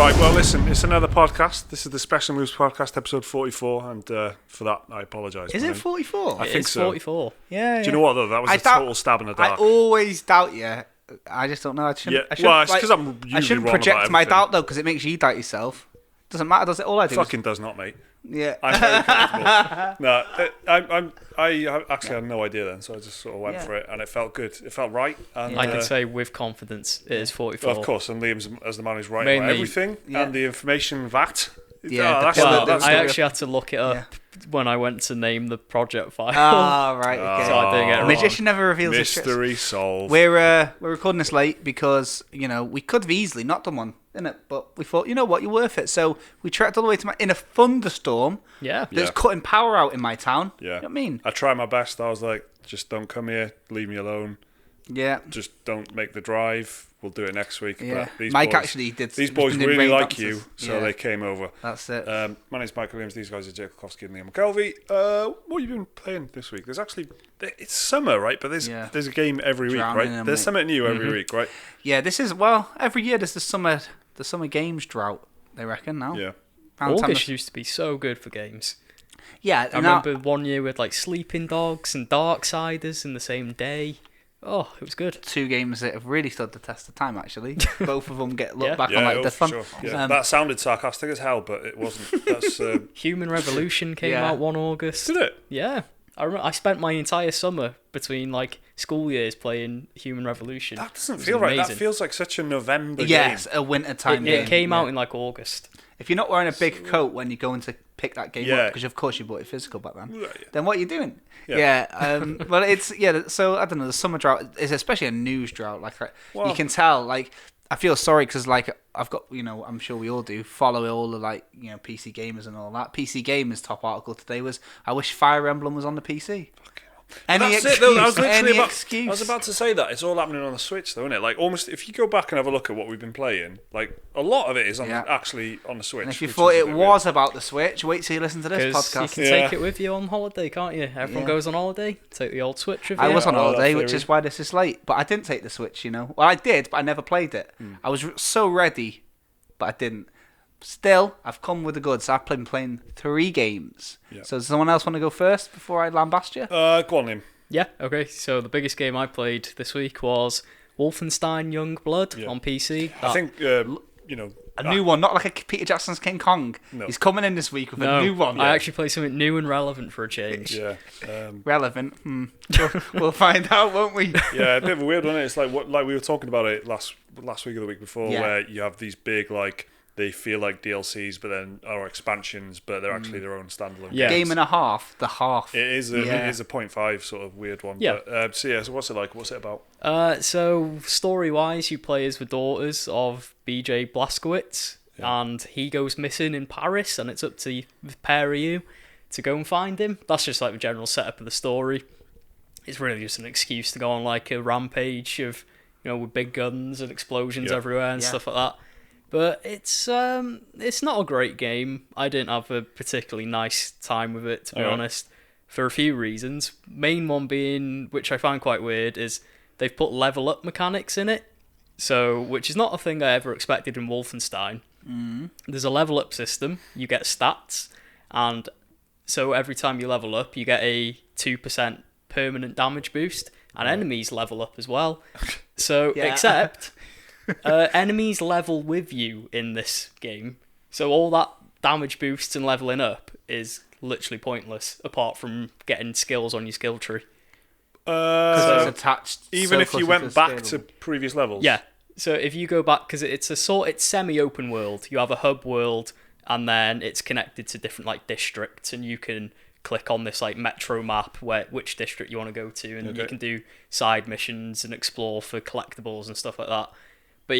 Right, well, listen, it's another podcast. This is the Special Moves Podcast, episode 44, and for that, I apologise. Is it 44? I think so. 44. Yeah. Do you know what, though? That was a total stab in the dark. I always doubt you. I just don't know. I shouldn't it's because I'm usually I shouldn't wrong project about my everything. doubt, though, because it makes you doubt yourself. Doesn't matter, does it? All I do Fucking does not, mate. Yeah. I'm very comfortable. No, I actually had no idea then, so I just sort of went for it, and it felt good. It felt right. And, I can say with confidence it is 44. Well, of course, and Liam's as the man who's right about everything, and the information that. Yeah, I actually had to look it up when I went to name the project file. Oh, right. Okay. So I didn't get it wrong. Magician never reveals his mystery tricks. solved. We're recording this late because, we could have easily not done one, innit? But we thought, you know what, you're worth it. So we trekked all the way to in a thunderstorm. Yeah. That's cutting power out in my town. Yeah. You know what I mean? I tried my best. I was like, just don't come here. Leave me alone. Yeah. Just don't make the drive. We'll do it next week. Yeah. But these Mike boys, actually did. These boys did really rain like dances. you, so they came over. That's it. My name's Michael Williams. These guys are Jake Kowski and Liam McKelvey. What have you been playing this week? There's actually it's summer, right? But there's a game every week, right? There's something new every week, right? Yeah, this is every year there's the summer games drought. They reckon now. Yeah. August used to be so good for games. Yeah, I remember one year with like Sleeping Dogs and Darksiders in the same day. Oh, it was good. 2 games that have really stood the test of time, actually. Both of them get looked back on Yeah, like the fun. sure. Yeah. That sounded sarcastic as hell, but it wasn't. That's Human Revolution came out 1 August. Did it? Yeah. I spent my entire summer between like school years playing Human Revolution. That doesn't feel right. That feels like such a November game. Yes, a winter time game. It came out in like August. If you're not wearing a big coat when you're going to pick that game up, because of course you bought it physical back then, then what are you doing? Well, it's so I don't know. The summer drought is especially a news drought. Like you can tell. Like I feel sorry because like I've got I'm sure we all do follow all the PC gamers and all that. PC gamers top article today was I wish Fire Emblem was on the PC. Any excuse? I was about to say that it's all happening on the Switch, though, isn't it? Like almost, if you go back and have a look at what we've been playing, like a lot of it is actually on the Switch. And if you thought it was about the Switch, wait till you listen to this podcast. You can take it with you on holiday, can't you? Everyone goes on holiday. Take the old Switch with you. I was on holiday, which is why this is late. But I didn't take the Switch. Well, I did, but I never played it. I was so ready, but I didn't. Still, I've come with the goods. I've been playing 3 games. Yeah. So does someone else want to go first before I lambast you? Go on, Liam. Yeah, okay. So the biggest game I played this week was Wolfenstein Youngblood on PC. I think, a new one, not like a Peter Jackson's King Kong. No. He's coming in this week with a new one. I actually played something new and relevant for a change. Yeah. Relevant? We'll find out, won't we? Yeah, a bit of a weird one. It's like we were talking about it last week or the week before, where you have these big they feel like DLCs, but then are expansions, but they're actually their own standalone games. Game and a half. The half. It is a 0.5 sort of weird one. Yeah. But, so what's it like? What's it about? So story-wise, you play as the daughters of BJ Blazkowicz, and he goes missing in Paris, and it's up to the pair of you to go and find him. That's just like the general setup of the story. It's really just an excuse to go on like a rampage of, with big guns and explosions everywhere and stuff like that. But it's not a great game. I didn't have a particularly nice time with it, to be honest, for a few reasons. Main one being, which I find quite weird, is they've put level up mechanics in it. So, which is not a thing I ever expected in Wolfenstein. There's a level up system. You get stats, and so every time you level up, you get a 2% permanent damage boost, and enemies level up as well. So, except enemies level with you in this game, so all that damage boosts and leveling up is literally pointless apart from getting skills on your skill tree. Because it's attached. Even if you went back to previous levels. Yeah. So if you go back, because it's semi-open world. You have a hub world, and then it's connected to different like districts, and you can click on this like metro map which district you want to go to, and you can do side missions and explore for collectibles and stuff like that. But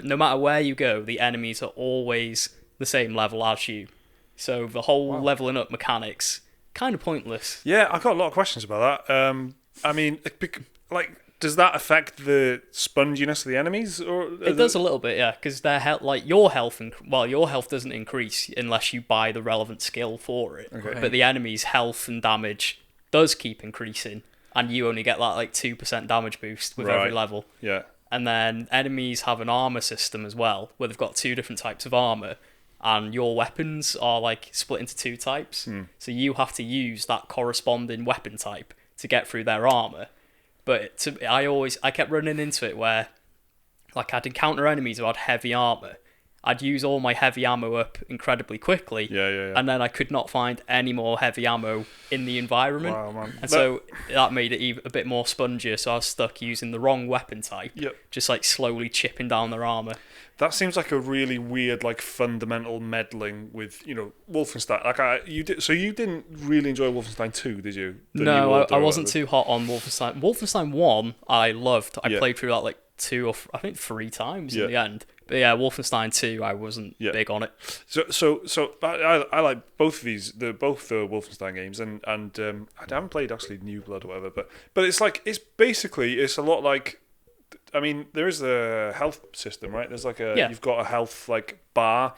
no matter where you go, the enemies are always the same level as you. So the whole leveling up mechanics, kind of pointless. Yeah, I've got a lot of questions about that. I mean, does that affect the sponginess of the enemies? Or it does a little bit, yeah, because their health, your health doesn't increase unless you buy the relevant skill for it. Okay. But the enemy's health and damage does keep increasing, and you only get that 2% damage boost with every level. Yeah. and then enemies have an armor system as well, where they've got 2 different types of armor, and your weapons are like split into 2 types. So you have to use that corresponding weapon type to get through their armor. But I kept running into it where, like, I'd encounter enemies who had heavy armor. I'd use all my heavy ammo up incredibly quickly, and then I could not find any more heavy ammo in the environment. Wow, man. And so that made it a bit more spongier, so I was stuck using the wrong weapon type, just like slowly chipping down their armor. That seems like a really weird, like, fundamental meddling with, Wolfenstein. Like, you didn't really enjoy Wolfenstein 2, did you? No, I wasn't too hot on Wolfenstein. Wolfenstein 1, I loved. I played through that like 2 or 3 times in the end. But yeah, Wolfenstein 2, I wasn't big on it. So I like both of these, both the Wolfenstein games, and I haven't played actually New Blood or whatever, but it's like it's a lot like, I mean, there is a health system, right? There's like you've got a health like bar,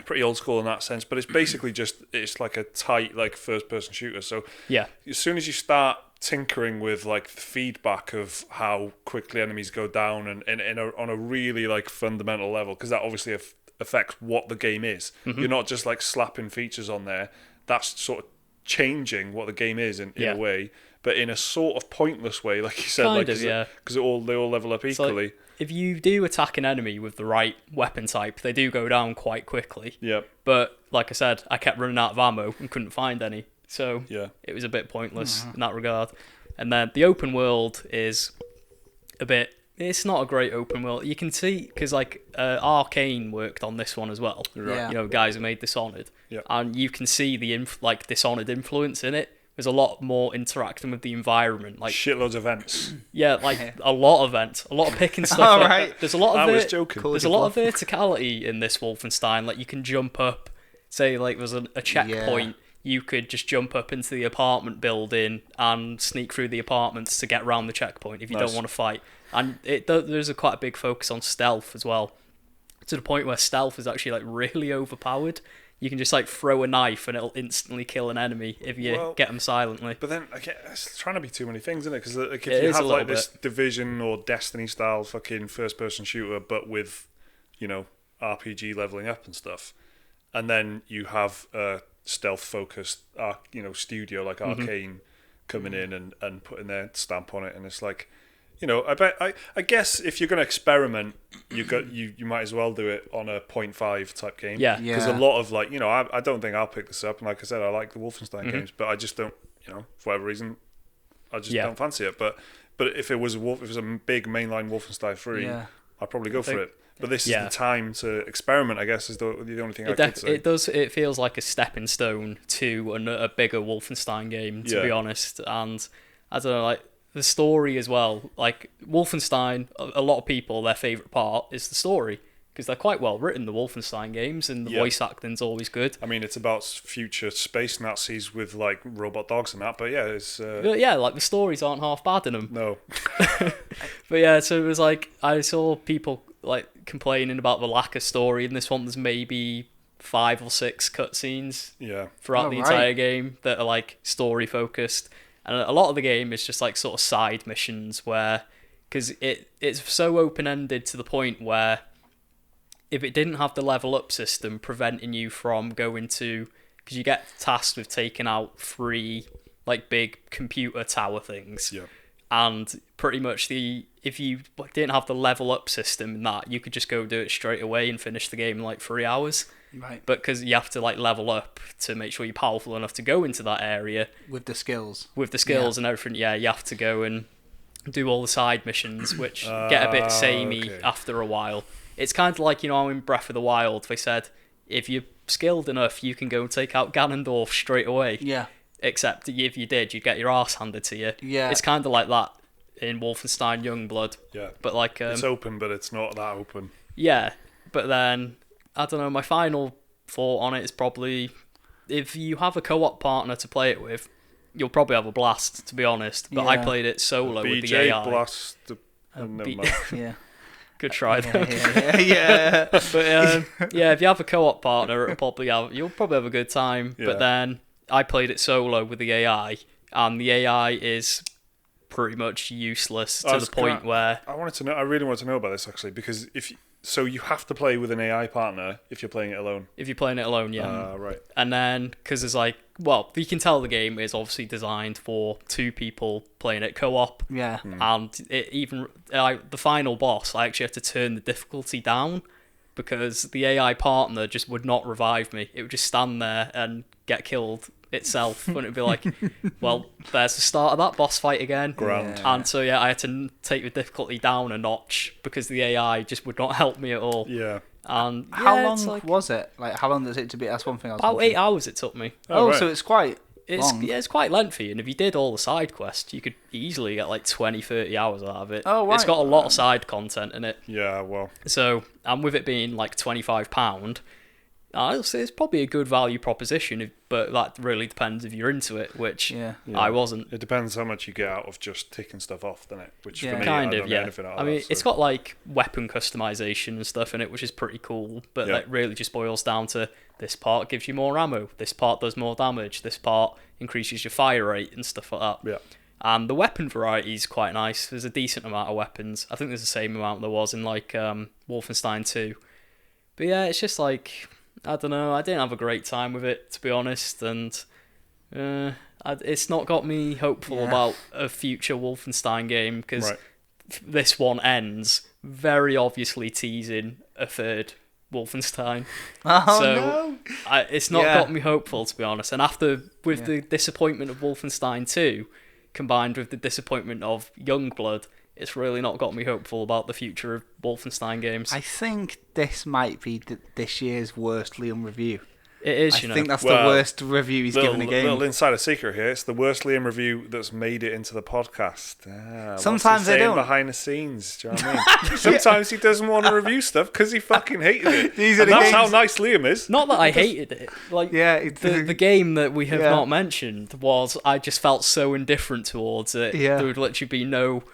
pretty old school in that sense, but it's basically it's like a tight like first person shooter. So as soon as you start tinkering with like the feedback of how quickly enemies go down and on a really like fundamental level, because that obviously affects what the game is. You're not just like slapping features on there. That's sort of changing what the game is in a way, but in a sort of pointless way, like you said, because they all level up equally. Like, if you do attack an enemy with the right weapon type, they do go down quite quickly. But like I said, I kept running out of ammo and couldn't find any. So it was a bit pointless in that regard. And then the open world is it's not a great open world. You can see, because like Arcane worked on this one as well. Guys who made Dishonored. And you can see the Dishonored influence in it. There's a lot more interacting with the environment, like shitloads of events. Like a lot of events, a lot of picking stuff up. There's a lot of was joking. There's a lot of verticality in this Wolfenstein. Like you can jump up, say like there's a checkpoint. You could just jump up into the apartment building and sneak through the apartments to get around the checkpoint if you don't want to fight. And there's quite a big focus on stealth as well, to the point where stealth is actually like really overpowered. You can just like throw a knife and it'll instantly kill an enemy if you get them silently. But then it's trying to be too many things, isn't it? Because like, if you have like this Division or Destiny style fucking first person shooter, but with RPG leveling up and stuff, and then you have stealth focused studio like Arcane coming in and putting their stamp on it, and it's like, I guess if you're going to experiment, you might as well do it on a 0.5 type game. Because a lot of like, I don't think I'll pick this up, and like I said, I like the Wolfenstein games, but I just don't, for whatever reason, I just don't fancy it. But if it was a big mainline Wolfenstein 3, I'd probably go for it. But this is the time to experiment, I guess, is the only thing I could say. It feels like a stepping stone to a bigger Wolfenstein game, to be honest. And I don't know, like the story as well. Like Wolfenstein, a lot of people, their favourite part is the story, because they're quite well written, the Wolfenstein games, and the voice acting's always good. I mean, it's about future space Nazis with like robot dogs and that, but it's... like the stories aren't half bad in them. No. But so it was like, I saw people like complaining about the lack of story in this one. There's maybe 5 or 6 cutscenes throughout the entire game that are like story focused, and a lot of the game is just like sort of side missions where, because it's so open-ended to the point where if it didn't have the level up system preventing you from going to, because you get tasked with taking out 3 like big computer tower things, and pretty much if you didn't have the level up system in that, you could just go do it straight away and finish the game in like 3 hours. Right. But because you have to like level up to make sure you're powerful enough to go into that area with the skills and everything, you have to go and do all the side missions, which get a bit samey after a while. It's kind of like, how in Breath of the Wild they said if you're skilled enough you can go and take out Ganondorf straight away. Except if you did, you'd get your arse handed to you. It's kind of like that in Wolfenstein Youngblood. But like it's open, but it's not that open. But then I don't know, my final thought on it is probably if you have a co-op partner to play it with, you'll probably have a blast, to be honest. But I played it solo with the AI. Blast. Good try though. But if you have a co-op partner, you'll probably have a good time. But then I played it solo with the AI, and the AI is pretty much useless to the point where I really wanted to know about this actually, because so you have to play with an AI partner if you're playing it alone. If you're playing it alone, yeah. Right. And then because there's you can tell the game is obviously designed for 2 people playing it co-op. Yeah. And it even the final boss, I actually had to turn the difficulty down because the AI partner just would not revive me. It would just stand there and get killed itself, and it'd be like, well, there's the start of that boss fight again. Ground. And so I had to take the difficulty down a notch because the AI just would not help me at all. Yeah. And how long was it? Like, how long does it to be? That's one thing I was about wondering. 8 hours it took me. Right. So it's quite long. Yeah, it's quite lengthy, and if you did all the side quests, you could easily get 20-30 hours out of it. Oh, right. It's got a lot of side content in it. Yeah, well. So, and with it being £25, I'll say it's probably a good value proposition, but that really depends if you're into it, which I wasn't. It depends how much you get out of just ticking stuff off, doesn't it? Which for me, kind I of, don't get anything out of I mean, that, so. it's got weapon customization and stuff in it, which is pretty cool, but it really just boils down to this part gives you more ammo, this part does more damage, this part increases your fire rate and stuff like that. Yeah. And the weapon variety is quite nice. There's a decent amount of weapons. I think there's the same amount there was in Wolfenstein 2. But yeah, it's just I don't know, I didn't have a great time with it, to be honest, and it's not got me hopeful about a future Wolfenstein game, because this one ends very obviously teasing a third Wolfenstein. It's not got me hopeful, to be honest, and with the disappointment of Wolfenstein 2, combined with the disappointment of Youngblood, it's really not got me hopeful about the future of Wolfenstein games. I think this might be this year's worst Liam review. It is, I think that's the worst review he's given a game. Little insider secret here. It's the worst Liam review that's made it into the podcast. Sometimes they don't. Behind the scenes, do you know what I mean? Sometimes he doesn't want to review stuff because he fucking hated it. That's how nice Liam is. Not that I hated it. The game that we have not mentioned was, I just felt so indifferent towards it. Yeah. There would literally be no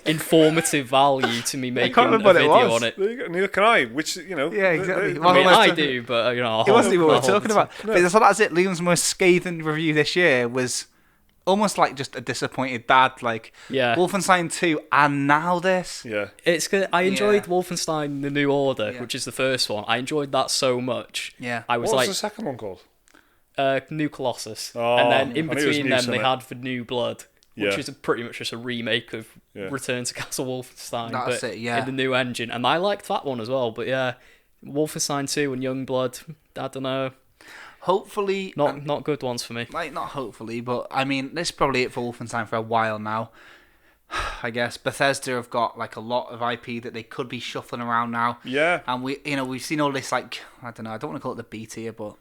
informative value to me making a what video on it. Neither can I, which, Yeah, exactly. I mean, I do, but, it wasn't even what we're talking about. But so that's it. Liam's most scathing review this year was almost like just a disappointed dad. Wolfenstein 2 and now this. Yeah. It's good. I enjoyed Wolfenstein The New Order, which is the first one. I enjoyed that so much. Yeah. I was what was the second one called? New Colossus. Oh, and then in between them, they had The New Blood, which is pretty much just a remake of Return to Castle Wolfenstein, but in the new engine. And I liked that one as well. But yeah, Wolfenstein 2 and Youngblood, I don't know. Hopefully... Not good ones for me. Not hopefully, but I mean, this is probably it for Wolfenstein for a while now. I guess Bethesda have got a lot of IP that they could be shuffling around now. Yeah. And we've seen all this I don't know, I don't want to call it the B tier, but...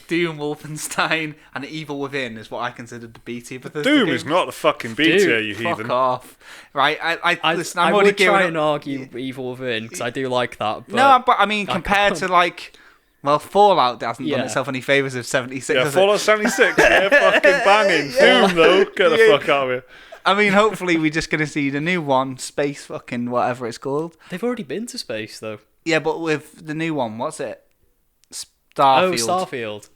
Doom, Wolfenstein, and Evil Within is what I consider the B tier. Doom is not the fucking B tier, you heathen. Fuck off. Right, listen, I would try and argue Evil Within, because I do like that. But no, but I mean, compared to Fallout hasn't done itself any favours of 76. Yeah, Fallout 76, they're fucking banging. Doom, though, get the fuck out of here. I mean, hopefully we're just going to see the new one, Space fucking whatever it's called. They've already been to space, though. Yeah, but with the new one, what's it? Starfield.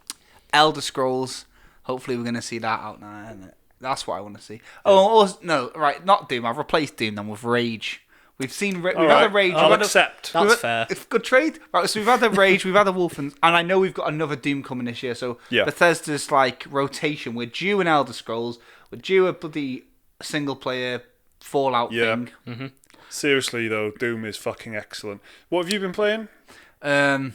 Elder Scrolls. Hopefully we're going to see that out now, isn't it? That's what I want to see. Oh, no, right, not Doom. I've replaced Doom then with Rage. We've seen... We've had a Rage. I'll accept. That's fair. It's good trade. Right, so we've had the Rage, we've had the Wolfenstein, and I know we've got another Doom coming this year, so Bethesda's rotation. We're due an Elder Scrolls. We're due a bloody single-player Fallout thing. Mm-hmm. Seriously, though, Doom is fucking excellent. What have you been playing? Bad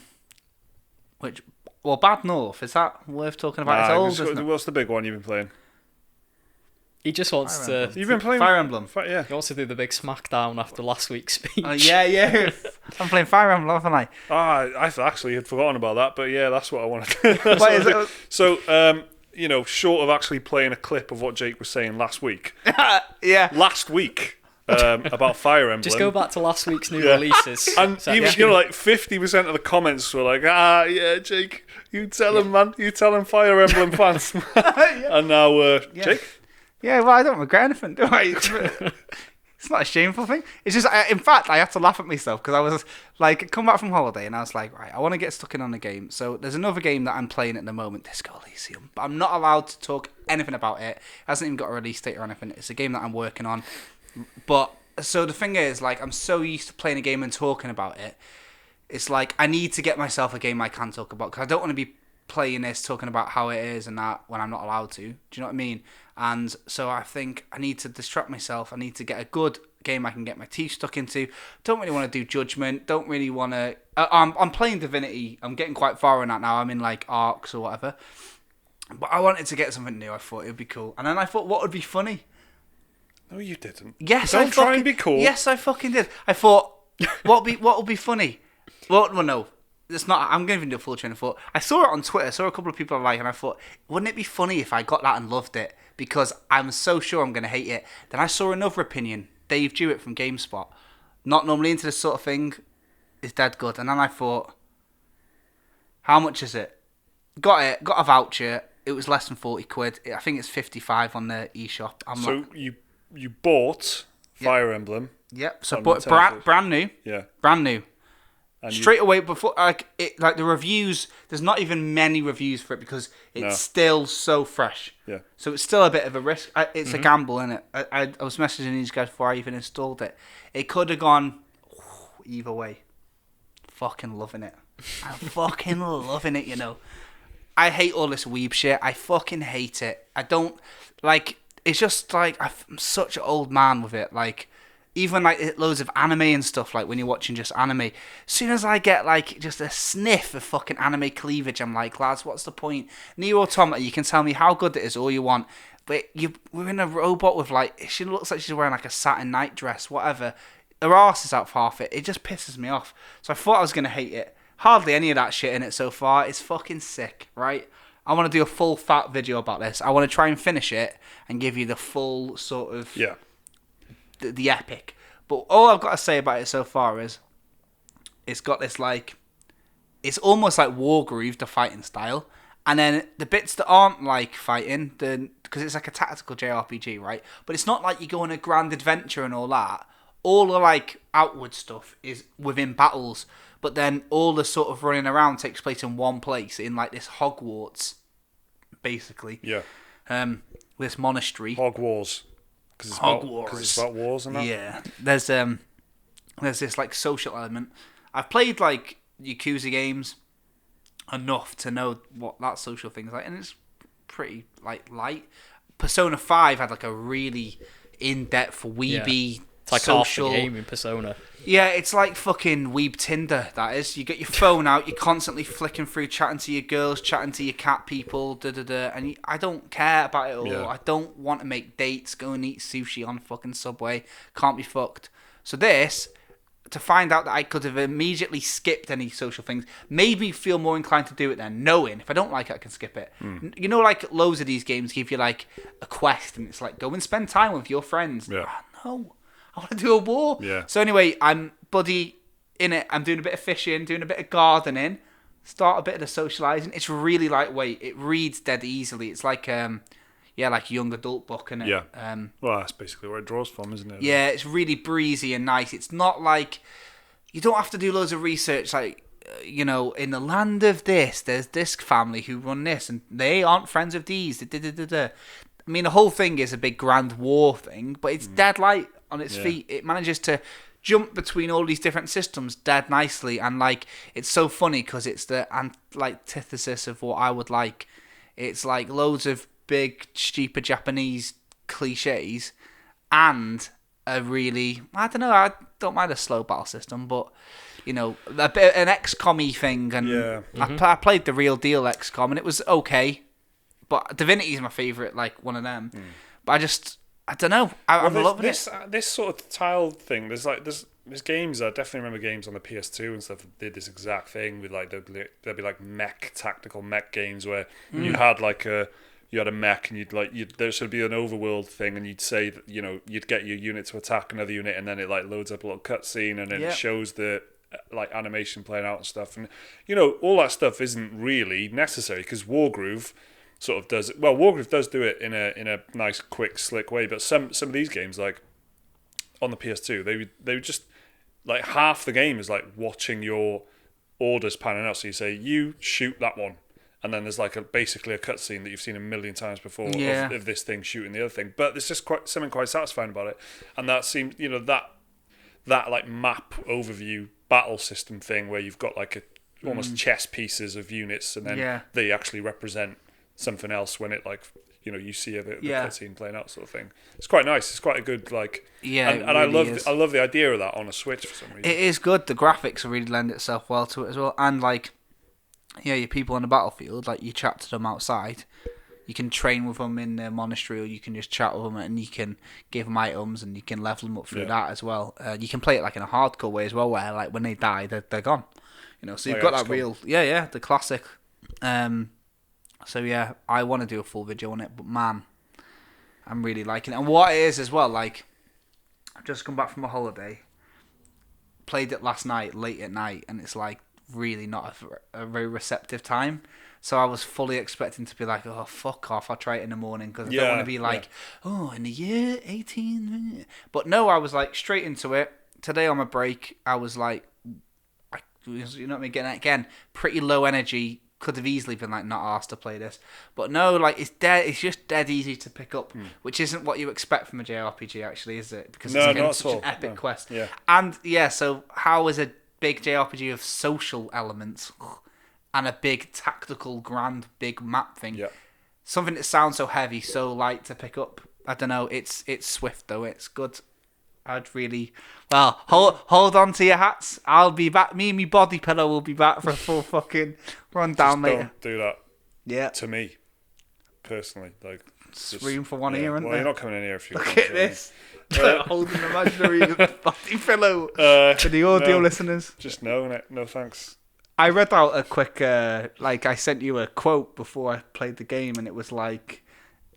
North, is that worth talking about? It's old, isn't it? What's the big one you've been playing? He just wants to... You've been playing... Fire Emblem. He wants to do the big smackdown after last week's speech. Yeah. I'm playing Fire Emblem, haven't I? I actually had forgotten about that, but yeah, that's what I wanted to do. Short of actually playing a clip of what Jake was saying last week. Yeah. Last week. About Fire Emblem. Just go back to last week's new releases. And even 50% of the comments were Jake, you tell him, man. You tell him, Fire Emblem fans. And now, Jake? Yeah, well, I don't regret anything, do I? It's not a shameful thing. It's just, in fact, I had to laugh at myself because I was like, come back from holiday and I was like, right, I want to get stuck in on the game. So there's another game that I'm playing at the moment, Disco Elysium, but I'm not allowed to talk anything about it. It hasn't even got a release date or anything. It's a game that I'm working on. But so the thing is, like, I'm so used to playing a game and talking about it. It's like I need to get myself a game I can talk about because I don't want to be playing this, talking about how it is and that when I'm not allowed to. Do you know what I mean? And so I think I need to distract myself. I need to get a good game I can get my teeth stuck into. Don't really want to do Judgment. Don't really want to... I'm playing Divinity. I'm getting quite far in that now. I'm in like arcs or whatever. But I wanted to get something new. I thought it would be cool. And then I thought, what would be funny? No, you didn't. Yes, Don't try and be cool. Yes, I fucking did. I thought, what would be funny? Well, no. It's not. I'm going to do a full train of thought. I saw it on Twitter. I saw a couple of people I like, and I thought, wouldn't it be funny if I got that and loved it? Because I'm so sure I'm going to hate it. Then I saw another opinion. Dave Jewett from GameSpot, not normally into this sort of thing, is dead good. And then I thought, how much is it? Got it. Got a voucher. It was less than 40 quid. I think it's 55 on the eShop. You bought Fire Emblem. Yep. So brand new. Yeah. Brand new. And straight away before the reviews, there's not even many reviews for it because it's still so fresh. Yeah. So it's still a bit of a risk. It's a gamble, innit? I was messaging these guys before I even installed it. It could have gone either way. Fucking loving it. I'm fucking loving it, you know. I hate all this weeb shit. I fucking hate it. I don't like. It's just like I'm such an old man with it. Like. Even like loads of anime and stuff, like when you're watching just anime, as soon as I get like just a sniff of fucking anime cleavage, I'm like, lads, what's the point? Nier Automata, you can tell me how good it is all you want, but we're in a robot with like, she looks like she's wearing like a satin nightdress, whatever. Her arse is out for half it. It just pisses me off. So I thought I was going to hate it. Hardly any of that shit in it so far. It's fucking sick, right? I want to do a full fat video about this. I want to try and finish it and give you the full sort of... Yeah. The epic. But all I've got to say about it so far is it's got this like, it's almost like Wargroove, the fighting style, and then the bits that aren't like fighting, because it's like a tactical JRPG, right? But it's not like you go on a grand adventure and all that. All the like outward stuff is within battles, but then all the sort of running around takes place in one place, in like this Hogwarts, basically. Yeah. This monastery. Hogwarts. Because it's about wars and that? Yeah. There's this like social element. I've played like Yakuza games enough to know what that social thing's like, and it's pretty like light. Persona 5 had like a really in-depth weeby it's like social half the game in Persona. Yeah, it's like fucking Weeb Tinder, that is. You get your phone out, you're constantly flicking through, chatting to your girls, chatting to your cat people, and I don't care about it all. Yeah. I don't want to make dates, go and eat sushi on fucking Subway. Can't be fucked. So this, to find out that I could have immediately skipped any social things, made me feel more inclined to do it then, knowing if I don't like it, I can skip it. You know, like loads of these games give you like a quest, and it's like, go and spend time with your friends. Yeah. No. I want to do a war. Yeah. So anyway, I'm buddy in it. I'm doing a bit of fishing, doing a bit of gardening, start a bit of the socialising. It's really lightweight. It reads dead easily. It's like like a young adult book, isn't it? Yeah. Well, that's basically where it draws from, isn't it? Yeah, it's really breezy and nice. It's not like you don't have to do loads of research. Like in the land of this, there's this family who run this, and they aren't friends of these. I mean, the whole thing is a big grand war thing, but it's dead light on its feet. It manages to jump between all these different systems dead nicely, and like it's so funny because it's the antithesis of what I would like. It's like loads of big stupid Japanese cliches and a really, I don't mind a slow battle system, but a bit an XCOM-y thing, and I played the real deal XCOM and it was okay, but Divinity is my favourite, like one of them. But I don't know. I'm loving it. This sort of tile thing. There's games. I definitely remember games on the PS2 and stuff that did this exact thing with like there'd be like tactical mech games where you had like a mech and there should be an overworld thing, and you'd say that you'd get your unit to attack another unit, and then it like loads up a little cutscene, and then it shows the like animation playing out and stuff, and all that stuff isn't really necessary because Wargroove sort of does it. Well, Wargroove does do it in a nice, quick, slick way, but some of these games, like on the PS2, they would just like half the game is like watching your orders panning out. So you say you shoot that one, and then there's like basically a cutscene that you've seen a million times before of this thing shooting the other thing. But there's just something quite satisfying about it, and that seems that like map overview battle system thing where you've got like almost chess pieces of units, and then they actually represent something else when it like you see the cutscene playing out, sort of thing. It's quite nice. It's quite a good like and really I love the idea of that on a Switch for some reason. It is good. The graphics really lend itself well to it as well, and like your people on the battlefield, like you chat to them outside. You can train with them in the monastery, or you can just chat with them, and you can give them items, and you can level them up through that as well. You can play it like in a hardcore way as well, where like when they die, they're gone. So you've got that real, the classic. So yeah, I want to do a full video on it, but man, I'm really liking it. And what it is as well, like, I've just come back from a holiday, played it last night, late at night, and it's like really not a very receptive time. So I was fully expecting to be like, oh, fuck off, I'll try it in the morning, because I don't want to be like, in the year 18. But no, I was like straight into it. Today on my break, I was like, you know what I mean, again, pretty low energy. Could have easily been like not asked to play this, but no, like it's just dead easy to pick up, which isn't what you expect from a JRPG, actually, is it? Because it's such an epic quest. And so how is a big JRPG of social elements and a big tactical grand big map thing something that sounds so heavy, so light to pick up? I don't know. It's swift though. It's good. I'd really hold on to your hats. I'll be back. Me and me body pillow will be back for a full fucking rundown later. Don't do that. Yeah. To me, personally, like room for one ear, isn't there? You're not coming in here if you look at this. Holding an imaginary body pillow for the audio listeners. Just no thanks. I read out a quick I sent you a quote before I played the game, and it was like,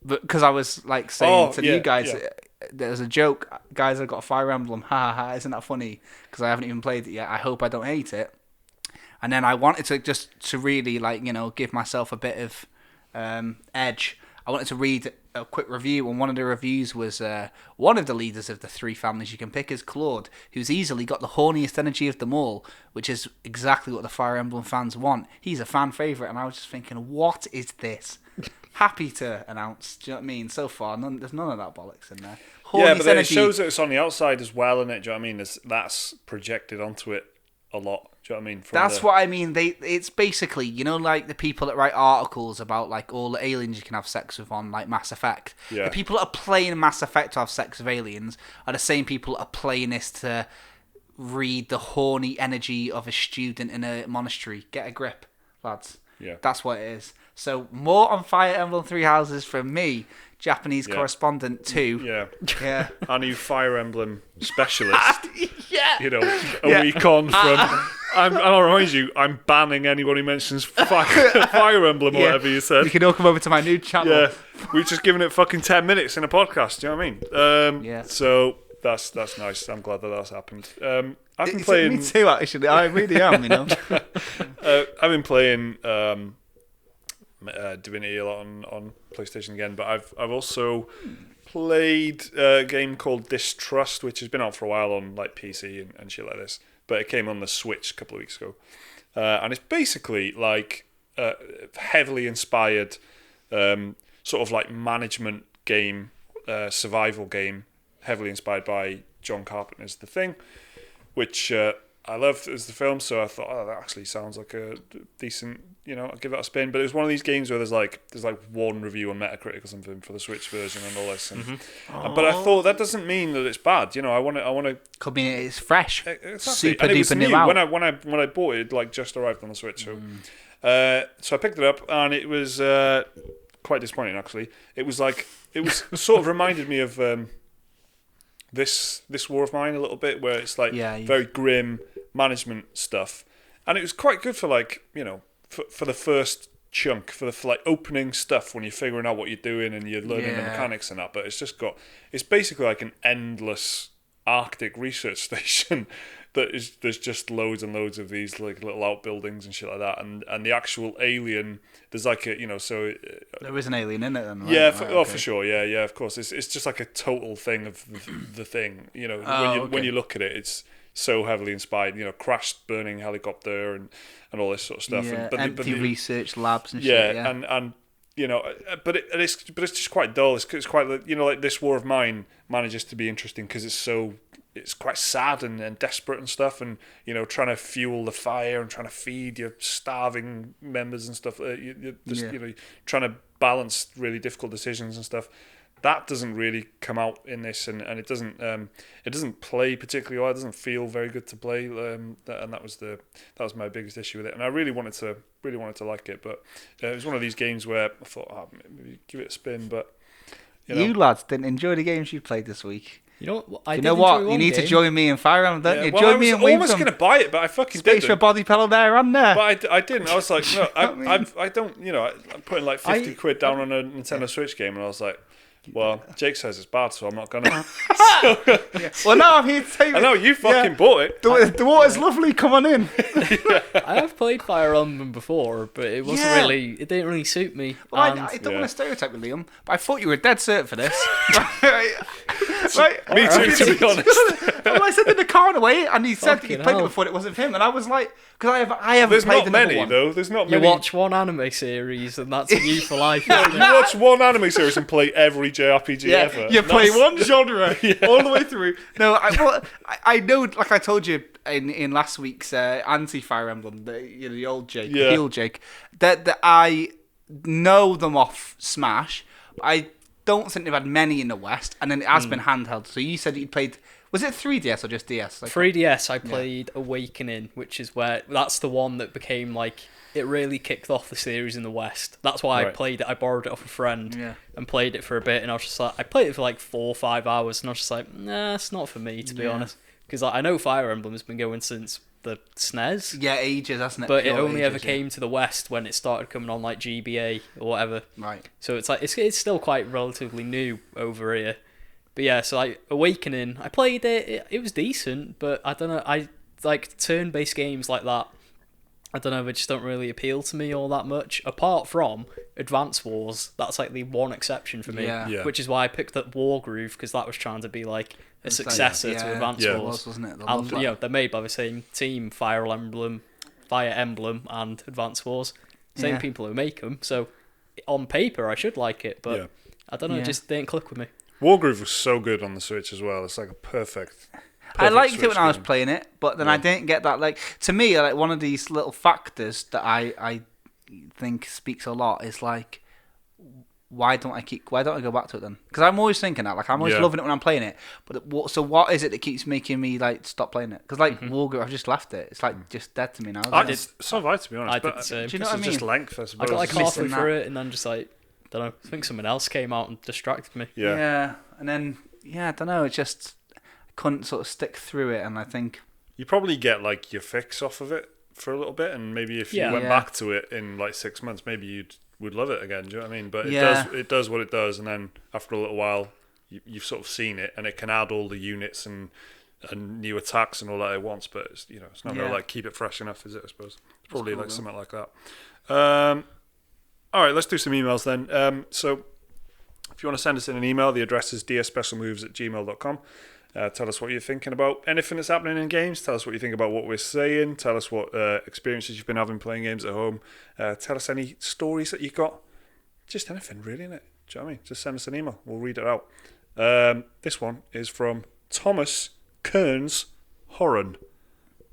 because I was like saying to you guys. There's a joke, guys, I've got a Fire Emblem, ha ha ha, isn't that funny? Because I haven't even played it yet. I hope I don't hate it. And then I wanted to really give myself a bit of edge. I wanted to read a quick review, and one of the reviews was one of the leaders of the three families you can pick is Claude, who's easily got the horniest energy of them all, which is exactly what the Fire Emblem fans want. He's a fan favourite, and I was just thinking, what is this? Happy to announce, do you know what I mean? So far, there's none of that bollocks in there. But then it shows that it's on the outside as well, innit? Do you know what I mean? That's projected onto it a lot. Do you know what I mean? That's what I mean. It's basically, like the people that write articles about like all the aliens you can have sex with on like Mass Effect. Yeah. The people that are playing Mass Effect to have sex with aliens are the same people that are playing this to read the horny energy of a student in a monastery. Get a grip, lads. Yeah. That's what it is. So more on Fire Emblem Three Houses from me, Japanese correspondent too. Yeah. Our new Fire Emblem specialist. A week on from. I'll remind you, I'm banning anyone who mentions Fire Emblem or whatever you said. You can all come over to my new channel. Yeah. We've just given it fucking 10 minutes in a podcast. Do you know what I mean? So that's nice. I'm glad that's happened. I've been playing. Me too, actually. I really am. I've been playing. Divinity a lot on PlayStation again, but I've also played a game called Distrust, which has been out for a while on like PC and shit like this, but it came on the Switch a couple of weeks ago, and it's basically like heavily inspired sort of like management game, survival game, heavily inspired by John Carpenter's The Thing, which I loved as the film, so I thought, that actually sounds like a decent, I'll give that a spin. But it was one of these games where there's like one review on Metacritic or something for the Switch version and all this. But I thought that doesn't mean that it's bad. I want to. Could mean it's fresh, exactly. Super and it was duper new out. when I bought it, like just arrived on the Switch. So, so I picked it up, and it was quite disappointing actually. It was sort of reminded me of this War of Mine a little bit, where it's like very grim management stuff, and it was quite good for like for the first chunk, for like opening stuff when you're figuring out what you're doing and you're learning the mechanics and that. But it's basically like an endless Arctic research station there's just loads and loads of these like little outbuildings and shit like that, and the actual alien, there's like a there is an alien in it then, right? Yeah, for sure, yeah, of course. It's just like a total thing of the thing, when you look at it, it's so heavily inspired, crashed burning helicopter and all this sort of stuff. Yeah, and, empty research labs and shit. Yeah, and but it's just quite dull. It's quite like this War of Mine manages to be interesting because it's quite sad and desperate and stuff, and trying to fuel the fire and trying to feed your starving members and stuff. You're just trying to balance really difficult decisions and stuff. That doesn't really come out in this, and it doesn't play particularly well. It doesn't feel very good to play, and that was my biggest issue with it. And I really wanted to like it, but it was one of these games where I thought, maybe give it a spin. But you lads didn't enjoy the games you played this week. You know what? You need to join me in Fire Emblem, don't you? Join me in Wolfenstein. I was almost going to buy it, but I fucking didn't. Space for body pillow there and there. But I didn't. I was like, no, I don't. I'm putting like 50 quid down on a Nintendo Switch game, and I was like, well, Jake says it's bad, so I'm not gonna. Well, now I'm here to tell you. I know you fucking bought it. The water's lovely. Come on in. I have played Fire Emblem before, but it wasn't really. It didn't really suit me. Well, I don't want to stereotype with Liam, but I thought you were dead cert for this. Me too, to be honest. Well, I said in the car on the way, and he said he played it before it wasn't him, and I was like, because I haven't There's played not many though. There's not many. You watch one anime series, and that's you for life. You watch one anime series and play every JRPG ever. You play one genre all the way through. No, I know, like I told you in last week's anti-Fire Emblem, the old Jake, the heel Jake, that I know them off Smash. But I don't think they've had many in the West, and then it has been handheld. So you said you played. Was it 3DS or just DS? 3DS, I played Awakening, which is that's the one that became like. It really kicked off the series in the West. That's why I played it. I borrowed it off a friend and played it for a bit, and I was just like, I played it for like 4 or 5 hours, and I was just like, nah, it's not for me, to be honest. Because I know Fire Emblem has been going since the SNES. Yeah, ages, hasn't it? But it only ever came to the West when it started coming on like GBA or whatever. Right. So it's like it's still quite relatively new over here. But yeah, so like Awakening, I played it. It was decent, but I don't know. I like turn-based games like that. I don't know, they just don't really appeal to me all that much. Apart from Advance Wars, that's like the one exception for me, which is why I picked up Wargroove, because that was trying to be like a successor to Advance Wars. Wasn't it? And they're made by the same team, Fire Emblem, and Advance Wars. Same people who make them. So on paper, I should like it, but I don't know, it just didn't click with me. Wargroove was so good on the Switch as well. It's like a perfect I liked it when I was playing it, but then I didn't get that. Like, to me, like one of these little factors that I think speaks a lot is like, why don't I go back to it then? Because I'm always thinking that, like, I'm always loving it when I'm playing it. But what is it that keeps making me like stop playing it? Because like Wargroove, I've just left it. It's like just dead to me now. So have I, to be honest. I did the same. Do you know what I mean? Just length, I suppose. I got like halfway through it, and then just like, don't know. I think something else came out and distracted me. Yeah, and then I don't know. It just couldn't sort of stick through it, and I think you probably get like your fix off of it for a little bit, and maybe if you went back to it in like 6 months, maybe would love it again. Do you know what I mean? But it does what it does, and then after a little while, you've sort of seen it, and it can add all the units and new attacks and all that it wants. But it's not gonna like keep it fresh enough, is it? I suppose it's probably like something like that. All right, let's do some emails then. So if you want to send us in an email, the address is dearspecialmoves@gmail.com. Tell us what you're thinking about anything that's happening in games. Tell us what you think about what we're saying. Tell us what experiences you've been having playing games at home. Tell us any stories that you've got. Just anything, really, innit? Do you know what I mean? Just send us an email. We'll read it out. This one is from Thomas Kearns Horan,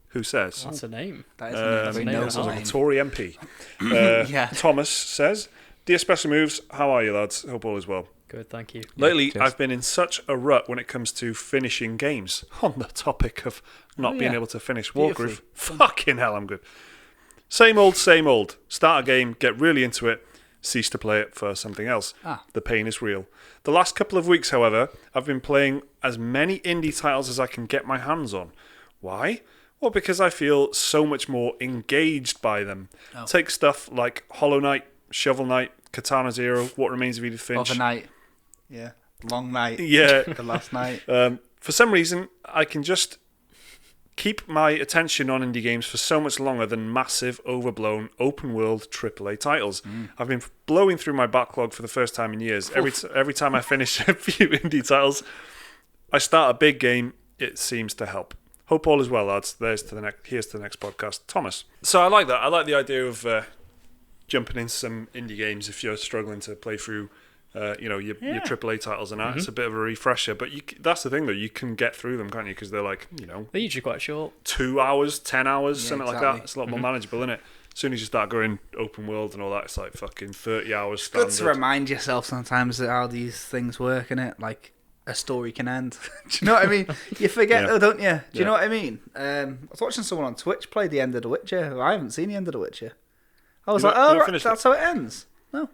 who says... That's a name. That is a name. A Tory MP. Thomas says, Dear Special Moves, how are you, lads? Hope all is well. Good, thank you. Lately, I've been in such a rut when it comes to finishing games. On the topic of not being able to finish Wargroove. Fucking hell, I'm good. Same old, same old. Start a game, get really into it, cease to play it for something else. The pain is real. The last couple of weeks, however, I've been playing as many indie titles as I can get my hands on. Why? Well, because I feel so much more engaged by them. Take stuff like Hollow Knight, Shovel Knight, Katana Zero, What Remains of Edith Finch. Overnight. Yeah. Long night. Yeah. The last night. For some reason, I can just keep my attention on indie games for so much longer than massive, overblown, open-world AAA titles. I've been blowing through my backlog for the first time in years. Every time I finish a few indie titles, I start a big game. It seems to help. Hope all is well, lads. Here's to the next podcast. Thomas. So I like that. I like the idea of jumping into some indie games if you're struggling to play through your AAA titles and that. It's a bit of a refresher, but that's the thing though, you can get through them, can't you? Because they're like, they're usually quite short, 2 hours, 10 hours, something like that. It's a lot more manageable, isn't it? As soon as you start going open world and all that, it's like fucking 30 hours standard. It's good to remind yourself sometimes how these things work, innit? Like, a story can end. Do you know what I mean? You forget though, don't you? Do you know what I mean? I was watching someone on Twitch play the end of The Witcher. I haven't seen the end of The Witcher. I was right, that's how it ends. No.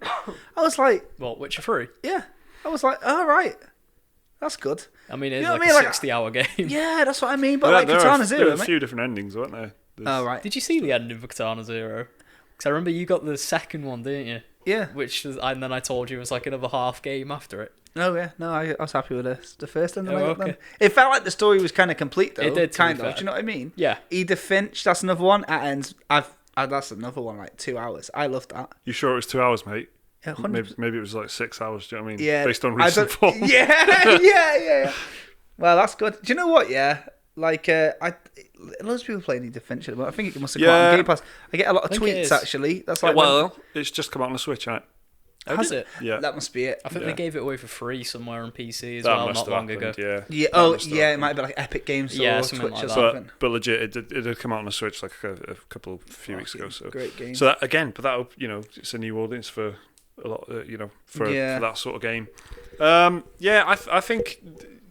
I was like... What, Witcher 3? Yeah. I was like, right. That's good. I mean, it's like a 60-hour game. Yeah, that's what I mean. But Katana Zero... There were a few different endings, weren't there? Right. Did you see the ending for Katana Zero? Because I remember you got the second one, didn't you? Yeah. And then I told you it was like another half game after it. Oh, yeah. No, I was happy with the first ending. Okay. It felt like the story was kind of complete, though. It did, kind of. Do you know what I mean? Yeah. Edith Finch, that's another one. That ends... that's another one, like 2 hours. I loved that. You sure it was 2 hours, mate? Yeah, maybe it was like 6 hours. Do you know what I mean? Yeah, based on recent form. Yeah. Well, that's good. Do you know what? Yeah, like loads of people playing Edith Finch, but I think it must have come out on Game Pass. I get a lot of tweets actually. That's like it's just come out on the Switch, right? Has it? Yeah, that must be it. I think they gave it away for free somewhere on PC as well, not long ago. Yeah. It might be like Epic Games or Twitch like or something. But legit, it did come out on the Switch like a few weeks ago. So great game. So that it's a new audience for a lot, for that sort of game. I think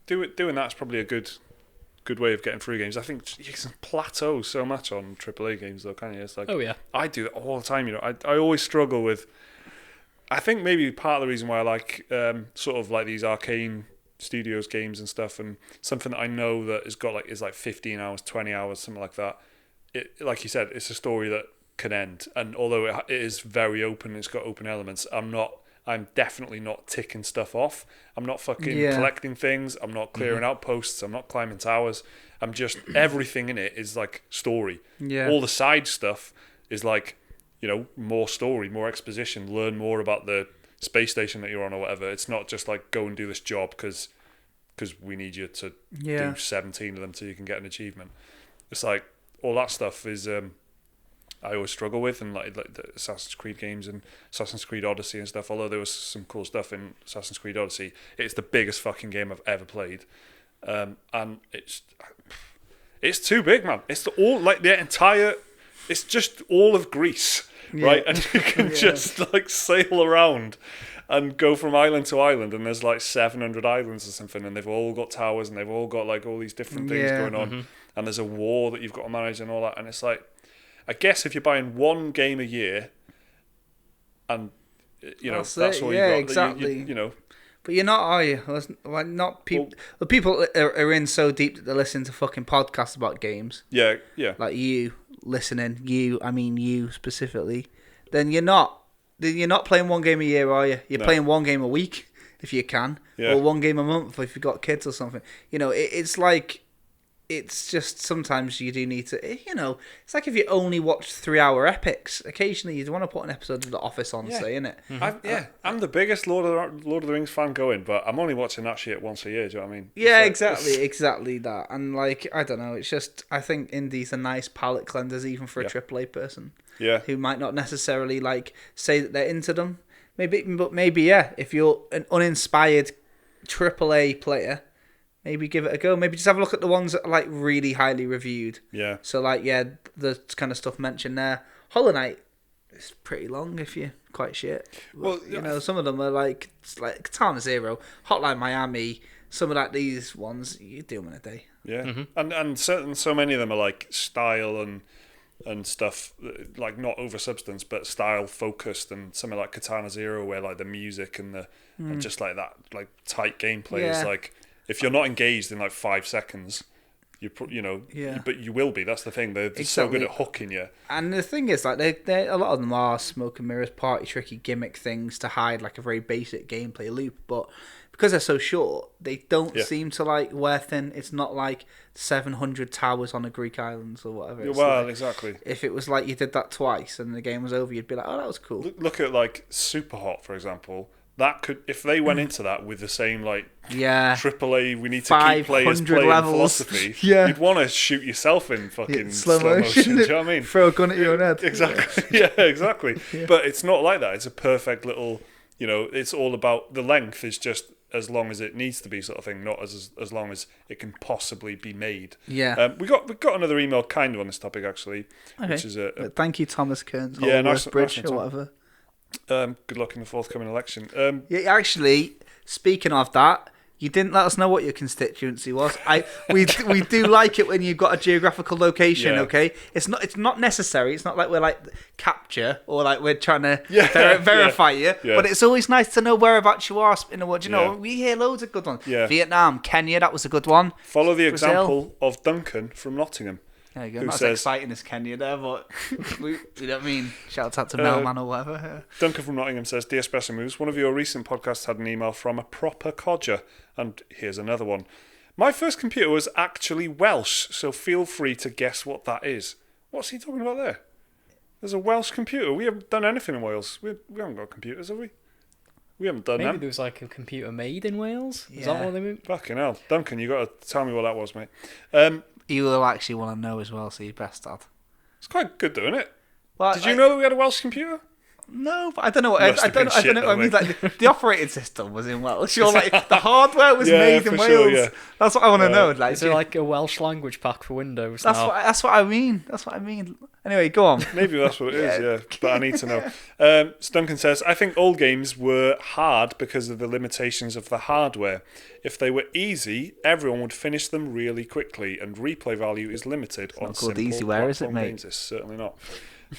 doing that's probably a good way of getting through games. I think you can plateau so much on AAA games though, can't you? It's like, I do it all the time. I always struggle with. I think maybe part of the reason why I like sort of like these Arcane Studios games and stuff, and something that I know that is like 15 hours, 20 hours, something like that. It, like you said, it's a story that can end, and although it is very open, it's got open elements. I'm definitely not ticking stuff off. I'm not fucking collecting things. I'm not clearing outposts. I'm not climbing towers. I'm just everything in it is like story. Yeah. All the side stuff is like, more story, more exposition, learn more about the space station that you're on or whatever. It's not just like go and do this job because we need you to do 17 of them so you can get an achievement. It's like all that stuff is I always struggle with, and like the Assassin's Creed games and Assassin's Creed Odyssey and stuff. Although there was some cool stuff in Assassin's Creed Odyssey, it's the biggest fucking game I've ever played, and it's too big, man. It's it's just all of Greece. Right, and you can just like sail around and go from island to island, and there's like 700 islands or something, and they've all got towers, and they've all got like all these different things going on, and there's a war that you've got to manage and all that, and it's like, I guess if you're buying one game a year, and that's all you got. Exactly. You But you're not, are you? Like, not people. The people are in so deep that they listen to fucking podcasts about games. Yeah. Like you listening, you specifically. Then you're not playing one game a year, are you? You're playing one game a week if you can, or one game a month if you've got kids or something. It's like. It's just sometimes you do need to, it's like if you only watch 3-hour epics, occasionally you'd want to put an episode of The Office on, say, innit? Mm-hmm. I'm the biggest Lord of the Rings fan going, but I'm only watching that shit once a year, do you know what I mean? Yeah, exactly that. And like, I don't know, it's just, I think indies are nice palate cleansers even for a AAA person. Yeah. Who might not necessarily like say that they're into them. Maybe, if you're an uninspired AAA player, maybe give it a go. Maybe just have a look at the ones that are like really highly reviewed. Yeah. So like, the kind of stuff mentioned there. Hollow Knight is pretty long if you're quite shit. Well, some of them are like Katana Zero, Hotline Miami. Some of these ones you do them in a day. Yeah. And so many of them are like style and stuff, like not over substance but style focused, and something like Katana Zero where like the music and and just like that like tight gameplay is like. If you're not engaged in like 5 seconds, but you will be. That's the thing. They're so good at hooking you. And the thing is, like, they a lot of them are smoke and mirrors, party tricky gimmick things to hide like a very basic gameplay loop. But because they're so short, they don't seem to like wear thin. It's not like 700 towers on a Greek island or whatever. It's exactly. If it was like you did that twice and the game was over, you'd be like, oh, that was cool. Look at like Super Hot, for example. That could, if they went into that with the same like AAA, we need to keep players playing levels. Philosophy, you'd want to shoot yourself in fucking slow motion. Do you know what I mean? Throw a gun at your own head. Exactly. Exactly. But it's not like that. It's a perfect little, it's all about the length is just as long as it needs to be, sort of thing, not as long as it can possibly be made. Yeah. We got another email kind of on this topic actually, which is thank you, Thomas Kearns. Nice Bridge or whatever. Good luck in the forthcoming election. Actually, speaking of that, you didn't let us know what your constituency was. We do like it when you've got a geographical location. Okay, it's not necessary. It's not like we're like capture or like we're trying to verify you. Yeah. But it's always nice to know whereabouts you are. We hear loads of good ones. Yeah. Vietnam, Kenya, that was a good one. Follow the example of Duncan from Nottingham. There you go. Not as exciting as Kenya there, but we don't mean shout out to Mailman or whatever. Duncan from Nottingham says, Dear Espresso Moves, one of your recent podcasts had an email from a proper codger, and here's another one. My first computer was actually Welsh, so feel free to guess what that is. What's he talking about there? There's a Welsh computer. We haven't done anything in Wales. We haven't got computers, have we? We haven't done that. Maybe there was like a computer made in Wales? Is that what they mean? Fucking hell. Duncan, you got to tell me what that was, mate. You will actually want to know as well, so you best add. It's quite good, though, isn't it? Well, did you know that we had a Welsh computer? No, but I don't know what I don't know. I mean, like the operating system was in Welsh. Or like the hardware was made in Wales. Sure, yeah. That's what I want to know. Like, is there like a Welsh language pack for Windows? That's what I mean. Anyway, go on. Maybe that's what it is. But I need to know. Duncan says, I think old games were hard because of the limitations of the hardware. If they were easy, everyone would finish them really quickly, and replay value is limited on simple Easyware, is it, mate? games. It's certainly not.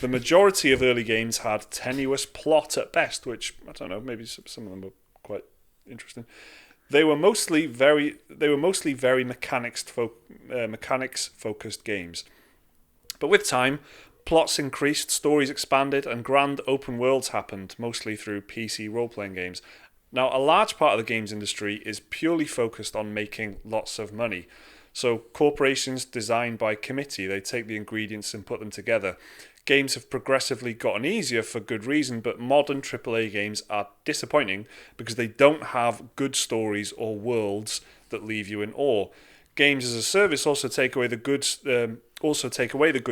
The majority of early games had tenuous plot at best, which, I don't know, maybe some of them were quite interesting. They were mostly very mechanics-focused games. But with time, plots increased, stories expanded, and grand open worlds happened, mostly through PC role-playing games. Now, a large part of the games industry is purely focused on making lots of money. So corporations design by committee. They take the ingredients and put them together. Games have progressively gotten easier for good reason, but modern AAA games are disappointing because they don't have good stories or worlds that leave you in awe. Games as a service also take away the good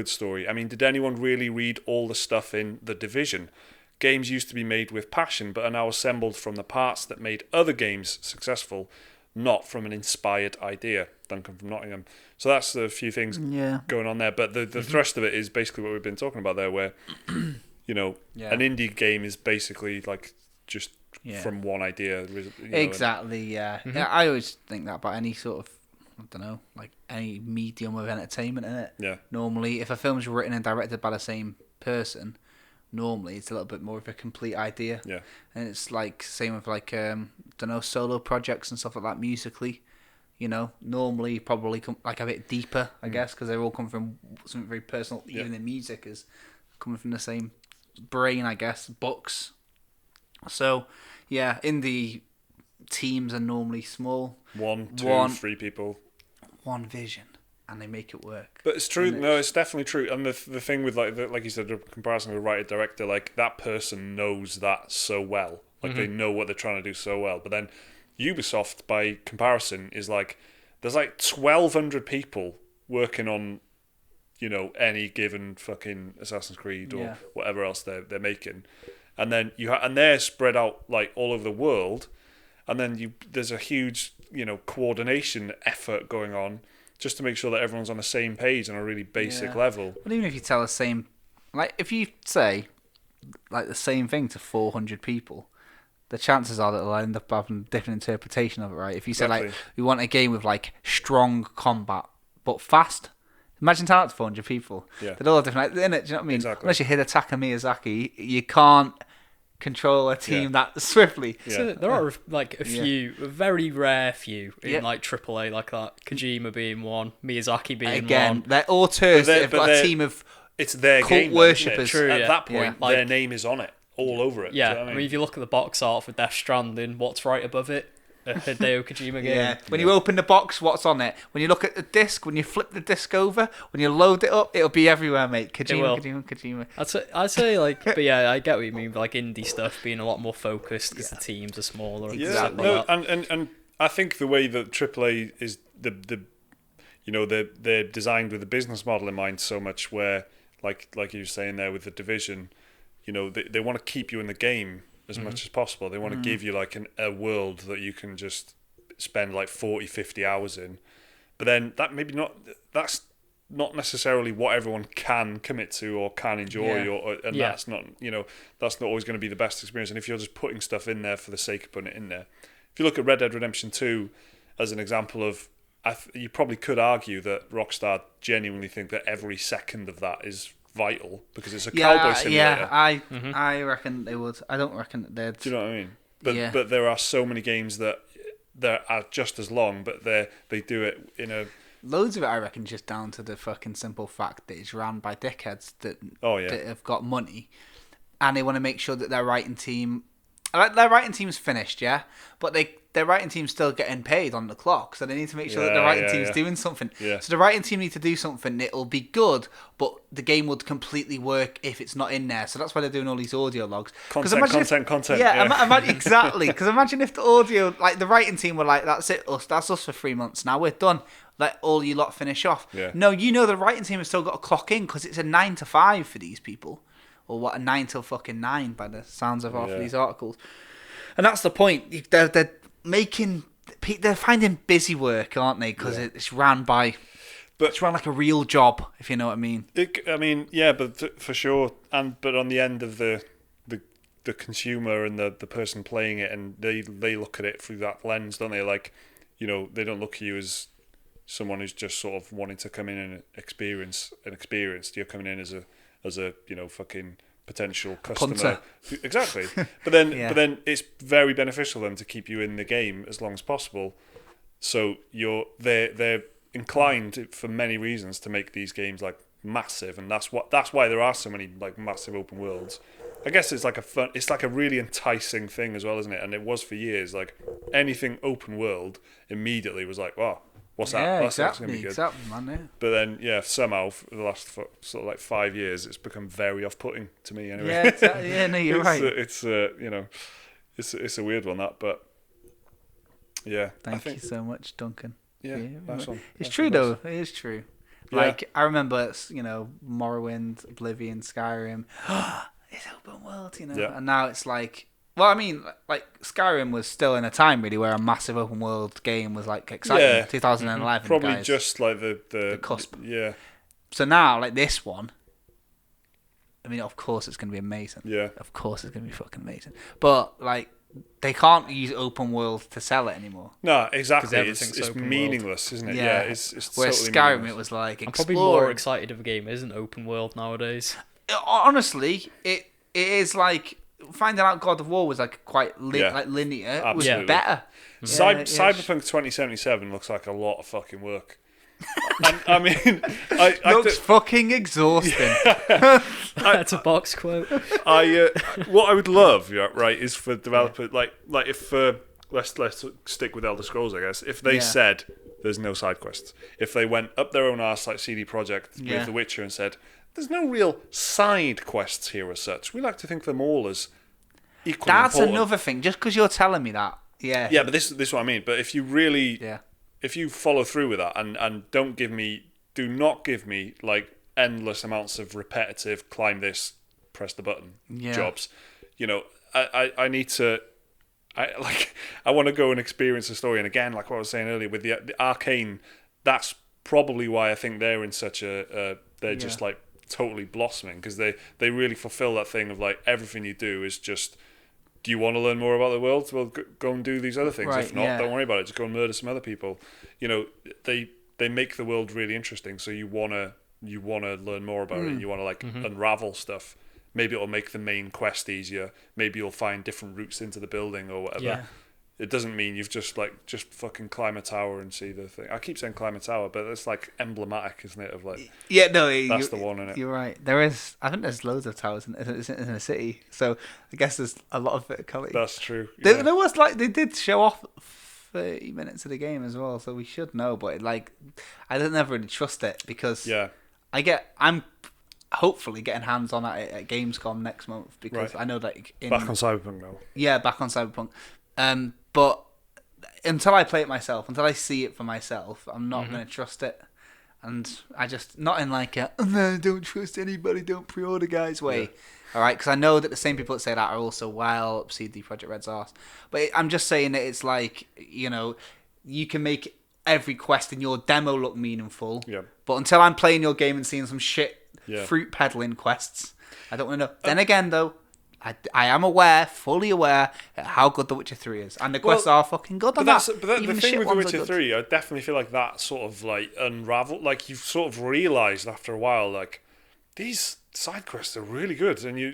story. I mean, did anyone really read all the stuff in The Division? Games used to be made with passion, but are now assembled from the parts that made other games successful, not from an inspired idea. Duncan from Nottingham. So that's a few things going on there. But the thrust of it is basically what we've been talking about there, where, an indie game is basically like just from one idea. Exactly, yeah. Yeah, I always think that about any sort of, I don't know, like any medium of entertainment, innit? Yeah. Normally, if a film's written and directed by the same person, normally it's a little bit more of a complete idea. Yeah. And it's like same with like solo projects and stuff like that musically. Normally probably come like a bit deeper, I guess, because they all come from something very personal. Even the music is coming from the same brain, I guess. Books. So, indie teams are normally small. 1, 2, 3 people. One vision. And they make it work. But it's true. No, it's definitely true. And the thing with like you said, the comparison with writer director, like that person knows that so well. Like they know what they're trying to do so well. But then Ubisoft, by comparison, is like there's like 1,200 people working on, any given fucking Assassin's Creed or whatever else they're making, and then and they're spread out like all over the world, and then there's a huge coordination effort going on just to make sure that everyone's on the same page on a really basic level. But even if you tell the same, like if you say like the same thing to 400 people, the chances are that they'll end up having a different interpretation of it, right? If you say like we want a game with like strong combat but fast, imagine telling that to 400 people. Yeah, they're all different, innit? Do you know what I mean? Exactly. Unless you hit Hidetaka Miyazaki, you can't control a team that swiftly. Yeah. So there are like a few, a very rare few in like AAA like that. Kojima being one, Miyazaki being one. They're auteurs that have got a team of it's their cult game worshippers. True, at that point, like, their name is on it, all over it. Yeah, I mean, if you look at the box art for Death Stranding, what's right above it? a Hideo Kojima game. Yeah. When you open the box, what's on it? When you look at the disc, when you flip the disc over, when you load it up, it'll be everywhere, mate. Kojima. I'd say like, but yeah, I get what you mean. Like indie stuff being a lot more focused because the teams are smaller. Exactly. And I think the way that AAA is they're designed with a business model in mind so much where like you were saying there with the Division, they want to keep you in the game as much as possible. They want to give you like a world that you can just spend like 40, 50 hours in. But then that's not necessarily what everyone can commit to or can enjoy, that's not always going to be the best experience. And if you're just putting stuff in there for the sake of putting it in there, if you look at Red Dead Redemption 2 as an example of, you probably could argue that Rockstar genuinely think that every second of that is vital because it's a cowboy simulator. I reckon they would. I don't reckon that they'd. Do you know what I mean? But there are so many games that are just as long, but they do it in a. Loads of it, I reckon, just down to the fucking simple fact that it's ran by dickheads that have got money, and they want to make sure that their writing team. Their writing team's finished, yeah, but their writing team's still getting paid on the clock, so they need to make sure that the writing team's doing something. Yeah. So the writing team need to do something. It'll be good, but the game would completely work if it's not in there. So that's why they're doing all these audio logs. Content. Yeah, exactly. Because imagine if the audio, like the writing team were like, that's us for 3 months now. We're done. Let all you lot finish off. Yeah. No, the writing team has still got to clock in because it's a 9 to 5 for these people. Or what, a 9 till fucking 9 by the sounds of half of these articles. And that's the point. They're finding busy work, aren't they? Because it's ran like a real job, if you know what I mean. But for sure. But on the end of the consumer and the person playing it, and they look at it through that lens, don't they? Like, they don't look at you as someone who's just sort of wanting to come in and experience an experience. You're coming in as a fucking potential customer. Punter. Exactly. But then it's very beneficial then to keep you in the game as long as possible. So they're inclined for many reasons to make these games like massive, and that's why there are so many like massive open worlds. I guess it's like a really enticing thing as well, isn't it? And it was for years. Like anything open world immediately was like, wow. What's that? Yeah, that's exactly, gonna be good. exactly, man. Yeah. But then, somehow for the last sort of like 5 years, it's become very off-putting to me. Anyway, no, you're right. It's it's a weird one but yeah. Thank you so much, Duncan. Yeah, nice one. It's true though. It is true. Like I remember, Morrowind, Oblivion, Skyrim. It's open world, and now it's like. Well, I mean, like Skyrim was still in a time really where a massive open world game was like exciting. Yeah. 2011, probably guys. just like the cusp. Yeah. So now, like this one, I mean, of course it's going to be amazing. Yeah. Of course it's going to be fucking amazing. But like, they can't use open world to sell it anymore. No, exactly. It's meaningless, isn't it? Yeah. It's whereas totally Skyrim, meaningless. it was like I'm probably more excited if a game isn't open world nowadays. Honestly, it is like. Finding out God of War was like quite linear. It was better. Cyberpunk 2077 looks like a lot of fucking work. I mean, looks fucking exhausting. That's a box quote. What I would love, is for developers like if let's stick with Elder Scrolls, I guess. If they said there's no side quests, if they went up their own arse like CD Projekt with The Witcher and said. There's no real side quests here as such. We like to think of them all as equally That's important. Another thing. Just because you're telling me that, yeah. Yeah, but this is what I mean. But if you really, if you follow through with that and do not give me like endless amounts of repetitive climb this, press the button jobs. I need to. I want to go and experience the story. And again, like what I was saying earlier with the Arcane, that's probably why I think they're in such they're just like. Totally blossoming because they really fulfill that thing of like everything you do is just do you want to learn more about the world? Well, go and do these other things. Right, if not, don't worry about it. Just go and murder some other people. They make the world really interesting, so you wanna learn more about it. And you want to like unravel stuff. Maybe it'll make the main quest easier. Maybe you'll find different routes into the building or whatever. Yeah. It doesn't mean you've just fucking climb a tower and see the thing. I keep saying climb a tower, but it's like emblematic, isn't it? Of like that's the one in it. You're right. I think there's loads of towers in a city, so I guess there's a lot of verticality. That's true. There was like they did show off 30 minutes of the game as well, so we should know. But like, I don't never really trust it because I'm hopefully getting hands on at it at Gamescom next month because I know that back on Cyberpunk now. Yeah, back on Cyberpunk. But until I play it myself, until I see it for myself, I'm not going to trust it. And I just, not in like a, no, don't trust anybody, don't pre-order guys way. Yeah. All right, because I know that the same people that say that are also well up CD Projekt Red's arse. But I'm just saying that it's like, you know, you can make every quest in your demo look meaningful. Yeah. But until I'm playing your game and seeing some shit fruit peddling quests, I don't want to know. Then again, though, I am fully aware how good The Witcher 3 is. And the quests are fucking good on that. But the thing with The Witcher 3, I definitely feel like that sort of like unraveled. Like you've sort of realised after a while, like these side quests are really good. And you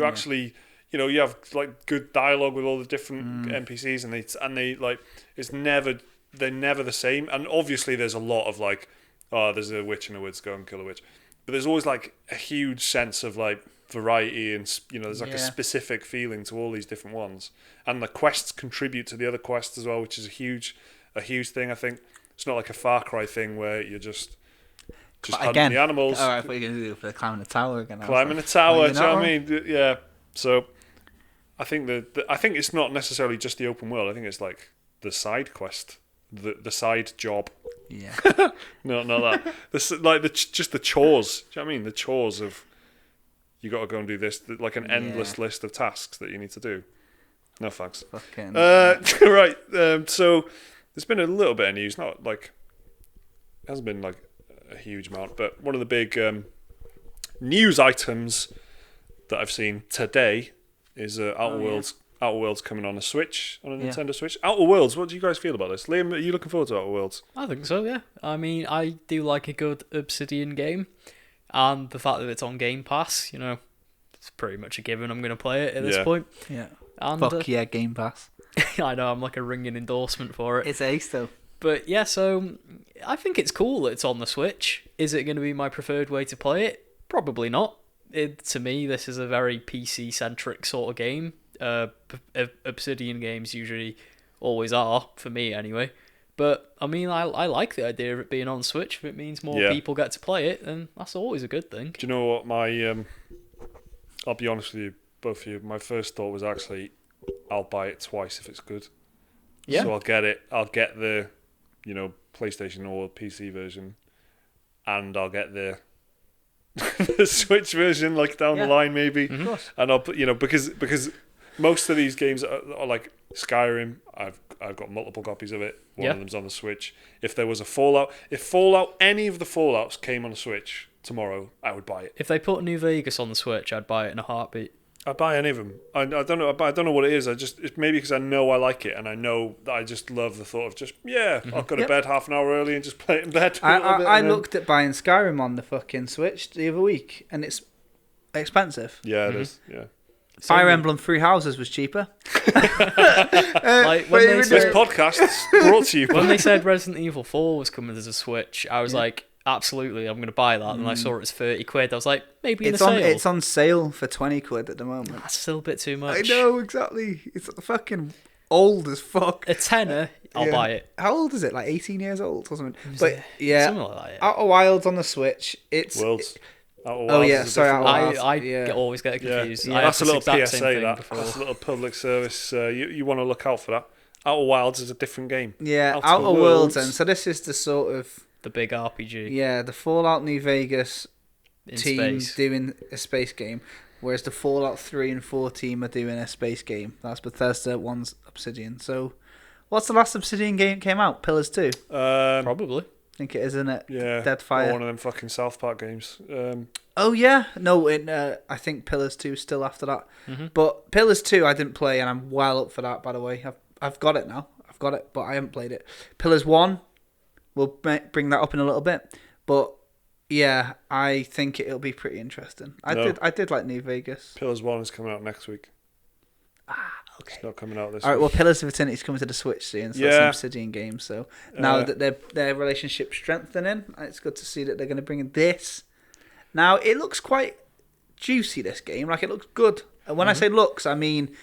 actually, you know, you have like good dialogue with all the different NPCs and they like, they're never the same. And obviously there's a lot of like, oh, there's a witch in the woods, go and kill a witch. But there's always like a huge sense of like, variety and you know there's like a specific feeling to all these different ones, and the quests contribute to the other quests as well, which is a huge thing. I think it's not like a Far Cry thing where you're just hunting the animals. All right, what are you gonna do for climbing the tower again? Climbing the tower, do you know what I mean? Yeah. So I think I think it's not necessarily just the open world. I think it's like the side quest, the side job. Yeah. No, not that. Just the chores. Do you know what I mean? The chores of. You got to go and do this, like an endless list of tasks that you need to do. No thanks. Fucking right. So there's been a little bit of news, not like it hasn't been like a huge amount, but one of the big news items that I've seen today is Outer Worlds coming on a Switch, on a Nintendo Switch. Outer Worlds. What do you guys feel about this, Liam? Are you looking forward to Outer Worlds? I think so. Yeah. I mean, I do like a good Obsidian game. And the fact that it's on Game Pass, you know, it's pretty much a given. I'm going to play it at this point. Yeah. And, fuck yeah, Game Pass. I know, I'm like a ringing endorsement for it. It's ace though. But yeah, so I think it's cool that it's on the Switch. Is it going to be my preferred way to play it? Probably not. To me, this is a very PC-centric sort of game. Obsidian games usually always are, for me anyway. But, I mean, I like the idea of it being on Switch. If it means more people get to play it, then that's always a good thing. Do you know what my... I'll be honest with you, both of you. My first thought was actually, I'll buy it twice if it's good. Yeah. So I'll get it. I'll get the, you know, PlayStation or PC version. And I'll get the Switch version, like, down the line, maybe. Mm-hmm. And I'll put, you know, because most of these games are like Skyrim. I've got multiple copies of it. One of them's on the Switch. If there was a Fallout, any of the Fallouts came on the Switch tomorrow, I would buy it. If they put New Vegas on the Switch, I'd buy it in a heartbeat. I'd buy any of them. I don't know. I don't know what it is. It's maybe because I know I like it, and I know that I just love the thought of just I'll go to bed half an hour early and just play it in bed. I looked at buying Skyrim on the fucking Switch the other week, and it's expensive. Yeah, it is. Yeah. Fire Emblem Three Houses was cheaper. Like when this podcast is brought to you. When they said Resident Evil 4 was coming as a Switch, I was like, absolutely, I'm going to buy that. And I saw it was 30 quid. I was like, maybe it's sale. It's on sale for 20 quid at the moment. That's still a bit too much. I know, exactly. It's fucking old as fuck. A tenner, I'll buy it. How old is it? Like 18 years old or something? Something like that. Outer Wilds on the Switch. Worlds. I always get confused. Yeah. That's a little PSA. That's a little public service. You want to look out for that. Outer Wilds is a different game. Yeah, Outer Worlds. And so this is the sort of the big RPG. Yeah, the Fallout New Vegas team doing a space game, whereas the Fallout 3 and 4 team are doing a space game. That's Bethesda, one's Obsidian. So, what's the last Obsidian game that came out? Pillars 2? Probably. I think it is, isn't it? Yeah. Deadfire. Or one of them fucking South Park games. Oh, yeah. No, I think Pillars 2 is still after that. Mm-hmm. But Pillars 2 I didn't play, and I'm well up for that, by the way. I've got it now. I've got it, but I haven't played it. Pillars 1, we'll bring that up in a little bit. But, yeah, I think it'll be pretty interesting. I did like New Vegas. Pillars 1 is coming out next week. Okay. It's not coming out this week. All right, well, Pillars of Eternity is coming to the Switch soon, so that's an Obsidian game. So now that their relationship's strengthening, it's good to see that they're going to bring in this. Now, it looks quite juicy, this game. Like, it looks good. And when I say looks, I mean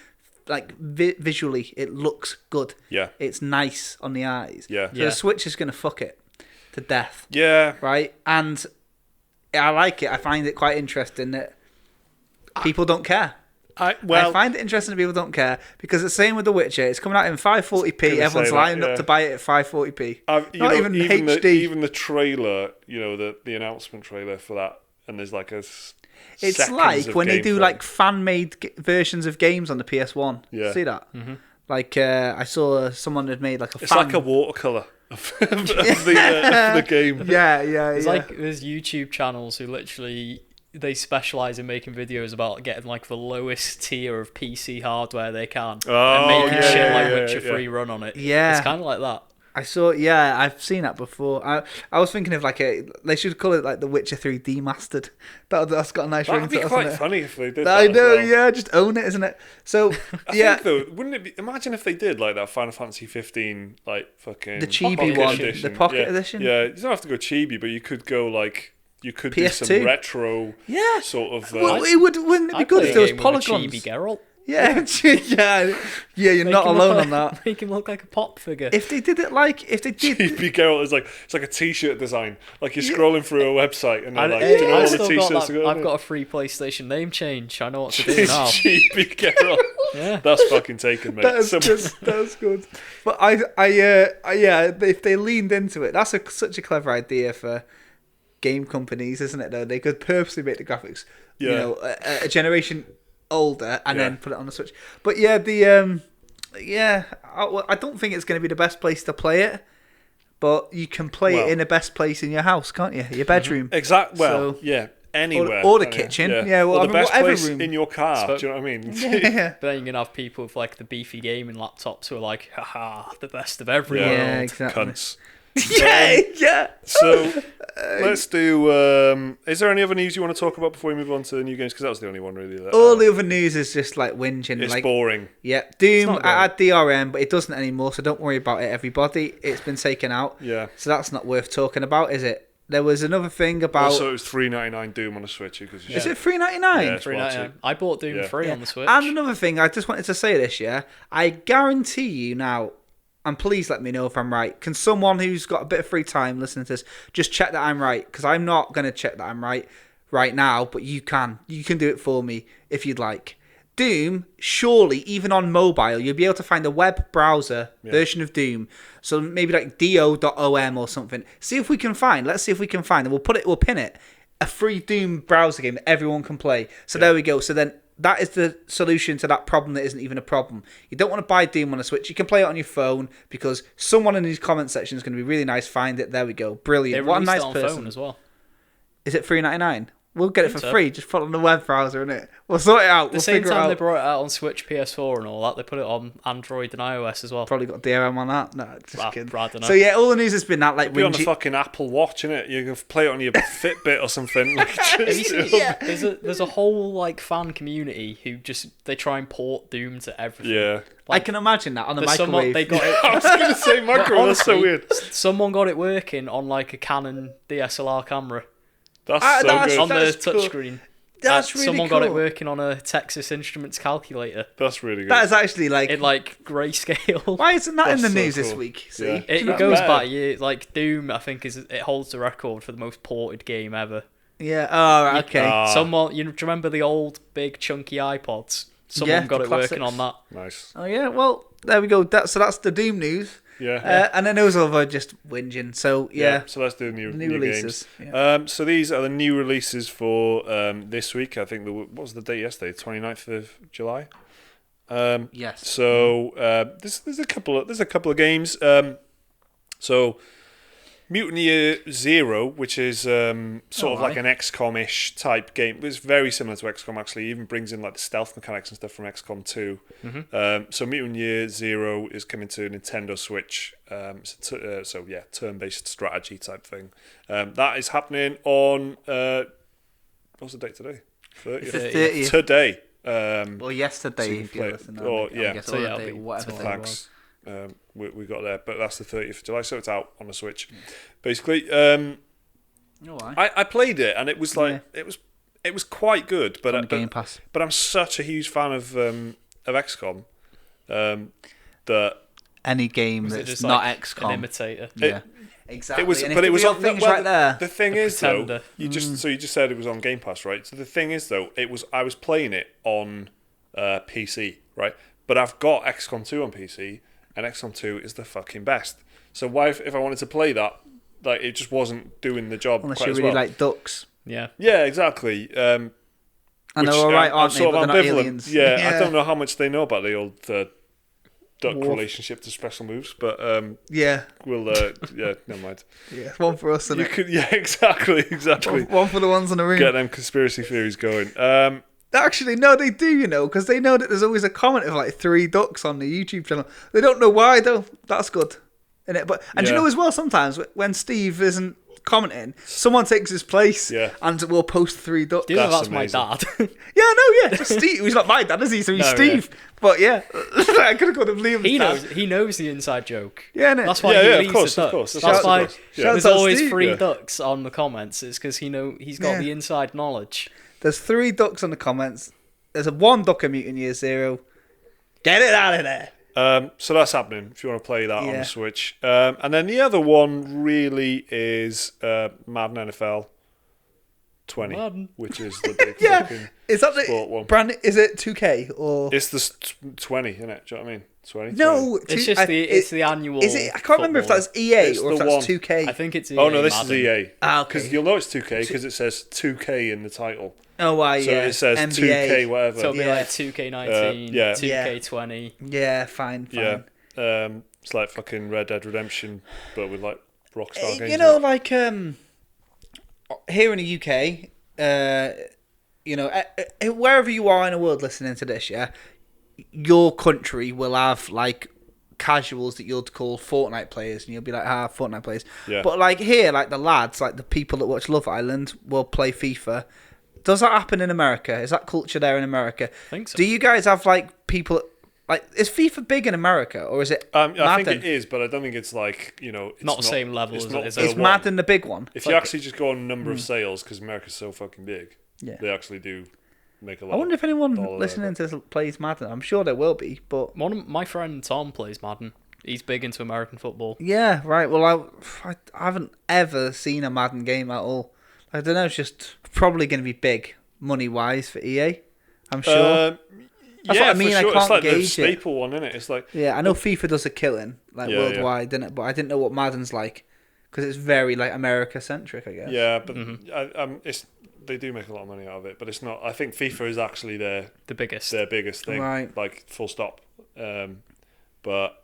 visually, it looks good. Yeah. It's nice on the eyes. Yeah. So the Switch is going to fuck it to death. Yeah. Right? And I like it. I find it quite interesting that people don't care. I find it interesting that people don't care because it's the same with The Witcher. It's coming out in 540p. Everyone's lining up to buy it at 540p. Not even HD. Even the trailer, the announcement trailer for that, and there's like a. It's like when they do like fan-made versions of games on the PS1. Yeah. See that? Mm-hmm. Like I saw someone had made like a. It's like a watercolor of the game. Yeah. There's YouTube channels who literally. They specialize in making videos about getting like the lowest tier of PC hardware they can and making shit like Witcher 3 run on it. Yeah, it's kind of like that. I've seen that before. I was thinking of like they should call it like the Witcher 3 Demastered. That's got a nice ring to it. That'd be quite funny if they did. I know, yeah, just own it, isn't it? So I think though, wouldn't it be? Imagine if they did like that Final Fantasy 15 like fucking the chibi one, edition. the pocket edition. Yeah, you don't have to go chibi, but you could go like. You could PS2. do some retro sort of... Well, wouldn't it be good if there was polygons? Chibi Geralt. Yeah, you're not alone on that. Make him look like a pop figure. If they did it Chibi Geralt is like, it's like a t-shirt design. Like you're scrolling through a website and they're like, do you know all the t-shirts? I've got a free PlayStation name change. I know what to do now. Chibi Geralt. Yeah. That's fucking taken, mate. That's good. But if they leaned into it, that's such a clever idea for game companies, isn't it? Though they could purposely make the graphics, a generation older and then put it on the Switch. But I don't think it's going to be the best place to play it, but you can play it in the best place in your house, can't you? Your bedroom. Exactly. Well, anywhere. Or the kitchen. Or the best place room. in your car. Do you know what I mean? Yeah. But then you're going to have people with like the beefy gaming laptops who are like, haha, the best of every world. Yeah, exactly. Cunts. Yeah. So let's do. Is there any other news you want to talk about before we move on to the new games? Because that was the only one really. All the other news is just like whinging. It's like, boring. Yeah, Doom. I had DRM, but it doesn't anymore. So don't worry about it, everybody. It's been taken out. Yeah. So that's not worth talking about, is it? There was another thing about. Also, it was $3.99 Doom on the Switch. Is it $3.99? Yeah, $3.99. I bought Doom 3 on the Switch. And another thing, I just wanted to say this. Yeah, I guarantee you now. And please let me know if I'm right. Can someone who's got a bit of free time listening to this just check that I'm right? Because I'm not going to check that I'm right now, but you can. You can do it for me if you'd like. Doom, surely, even on mobile, you'll be able to find a web browser version of Doom. So maybe like do.om or something. See if we can find, let's see if we can find, and we'll pin it, a free Doom browser game that everyone can play. So there we go. So then that is the solution to that problem that isn't even a problem. You don't want to buy Doom on a Switch. You can play it on your phone because someone in these comment section is going to be really nice. Find it. There we go. Brilliant. What a nice person. Phone as well. Is it $3.99? We'll get it for free. Just put it on the web browser, innit? We'll sort it out. The same time they brought it out on Switch, PS4 and all that, they put it on Android and iOS as well. Probably got DRM on that. No, just kidding. I don't know. So yeah, all the news has been that like be on the fucking Apple Watch, innit? You can play it on your Fitbit or something. There's a whole like fan community who they try and port Doom to everything. Yeah. I can imagine that on the microwave. They got it. I was going to say microwave. That's so weird. Someone got it working on like a Canon DSLR camera. That's so good. On the touchscreen. That's really Someone cool. got it working on a Texas Instruments calculator. That's really good. That is actually like... In like grayscale. Why isn't that in the so news cool. this week? See? Yeah. It goes back years. Like Doom, I think it holds the record for the most ported game ever. Yeah. Oh, right, okay. Someone, do you remember the old big chunky iPods? Someone got it working on that. Nice. Oh yeah. Well, there we go. That's the Doom news. Yeah. And then there was other just whinging. So yeah. So let's do the new releases. games. Yeah. So these are the new releases for this week. I think what was the date yesterday? 29th of July. Yes. So there's a couple of games. So Mutant Year Zero, which is sort of like an XCOM-ish type game. It's very similar to XCOM, actually. It even brings in like the stealth mechanics and stuff from XCOM 2. Mm-hmm. So Mutant Year Zero is coming to Nintendo Switch. Turn-based strategy type thing. That is happening on... what's the date today? 30th. Today. Well, yesterday, so you if you're listening. Or, yeah. So yeah, whatever day it was. We got there, but that's the 30th of July, so it's out on the Switch. Basically, I played it and it was like it was quite good, but on Game Pass. But I'm such a huge fan of XCOM that any game that's not XCOM, an imitator. Yeah. Exactly. It was, and but it was on things right there. The thing is, Pretender. though, you just said it was on Game Pass, right? So the thing is, though, I was playing it on PC, right? But I've got XCOM 2 on PC, and XCOM 2 is the fucking best. So why, if I wanted to play that, like it just wasn't doing the job. Unless quite you as really well. like ducks. Yeah. Yeah, exactly. And they're all right, aren't they? But they're not aliens. Yeah, I don't know how much they know about the old duck relationship to special moves, but yeah, we'll never mind. Yeah, one for us, Exactly. One for the ones in the room. Get them conspiracy theories going. Actually, no, they do, because they know that there's always a comment of like 3 ducks on the YouTube channel. They don't know why though. That's good, innit? But you know as well, sometimes when Steve isn't commenting, someone takes his place, and we'll post 3 ducks. Do you know that's my dad? Just Steve. He's not my dad, is he? So he's Steve. Yeah. But yeah, I could have called him Liam's He knows the inside joke. Yeah, no. That's why he leaves the ducks. That's why there's always Steve. 3 ducks on the comments. It's because he's got the inside knowledge. There's 3 ducks on the comments. There's 1 duck in Mutant Year Zero. Get it out of there. So that's happening if you want to play that on the Switch. And then the other one really is Madden NFL 20, which is the big fucking is that sport one. Brand, is it 2K or? It's the 20, isn't it? Do you know what I mean? 20. No, 20. It's just it's the annual. Is it? I can't remember if that's EA or if that's 2K. I think it's EA. Oh no, this Madden. is EA. Okay. Because you'll know it's 2K because it says 2K in the title. Oh, why? So it says NBA. 2K whatever. So it'll be like 2K19, 2K20. Yeah, fine. Yeah. It's like fucking Red Dead Redemption, but with like Rockstar games. You know, like here in the UK, wherever you are in the world listening to this, your country will have like casuals that you'll call Fortnite players, and you'll be like, Fortnite players. Yeah. But like here, like the lads, like the people that watch Love Island will play FIFA. Does that happen in America? Is that culture there in America? I think so. Do you guys have like people like, is FIFA big in America or is it Madden? I think it is, but I don't think it's like, it's not the same level as it is. Is Madden the big one? If you actually just go on number of sales, because America's so fucking big, they actually do make a lot. I wonder if anyone listening to this plays Madden. I'm sure there will be, but my friend Tom plays Madden. He's big into American football. Yeah, right. Well, I haven't ever seen a Madden game at all. I don't know. It's just probably going to be big money wise for EA. I'm sure. That's what I mean. For sure. I can't it's like gauge the staple one, isn't it? It's like I know FIFA does a killing worldwide, didn't it? But I didn't know what Madden's like because it's very like America centric, I guess. Yeah, but they do make a lot of money out of it, but it's not. I think FIFA is actually their biggest thing, right? Like full stop. But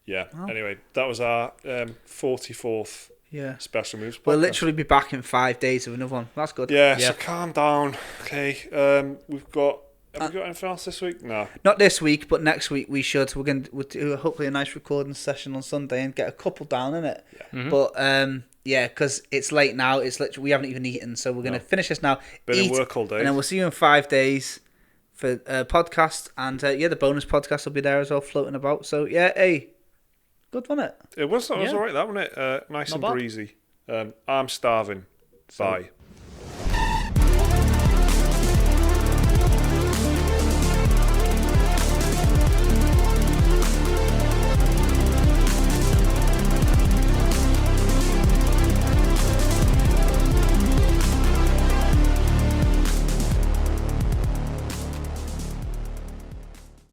yeah. Oh. Anyway, that was our 44th. Yeah. Special moves. We'll literally be back in 5 days with another one. That's good. Yeah. So calm down. Okay. We've got. Have we got anything else this week? No. Not this week, but next week we should. We'll do hopefully a nice recording session on Sunday and get a couple down in it. Yeah. Mm-hmm. But because it's late now. It's literally we haven't even eaten, so we're gonna finish this now. Been in work all day, and then we'll see you in 5 days for a podcast. And the bonus podcast will be there as well, floating about. So good, wasn't it? It was. It was all right. That wasn't it. Nice and breezy. I'm starving. Bye.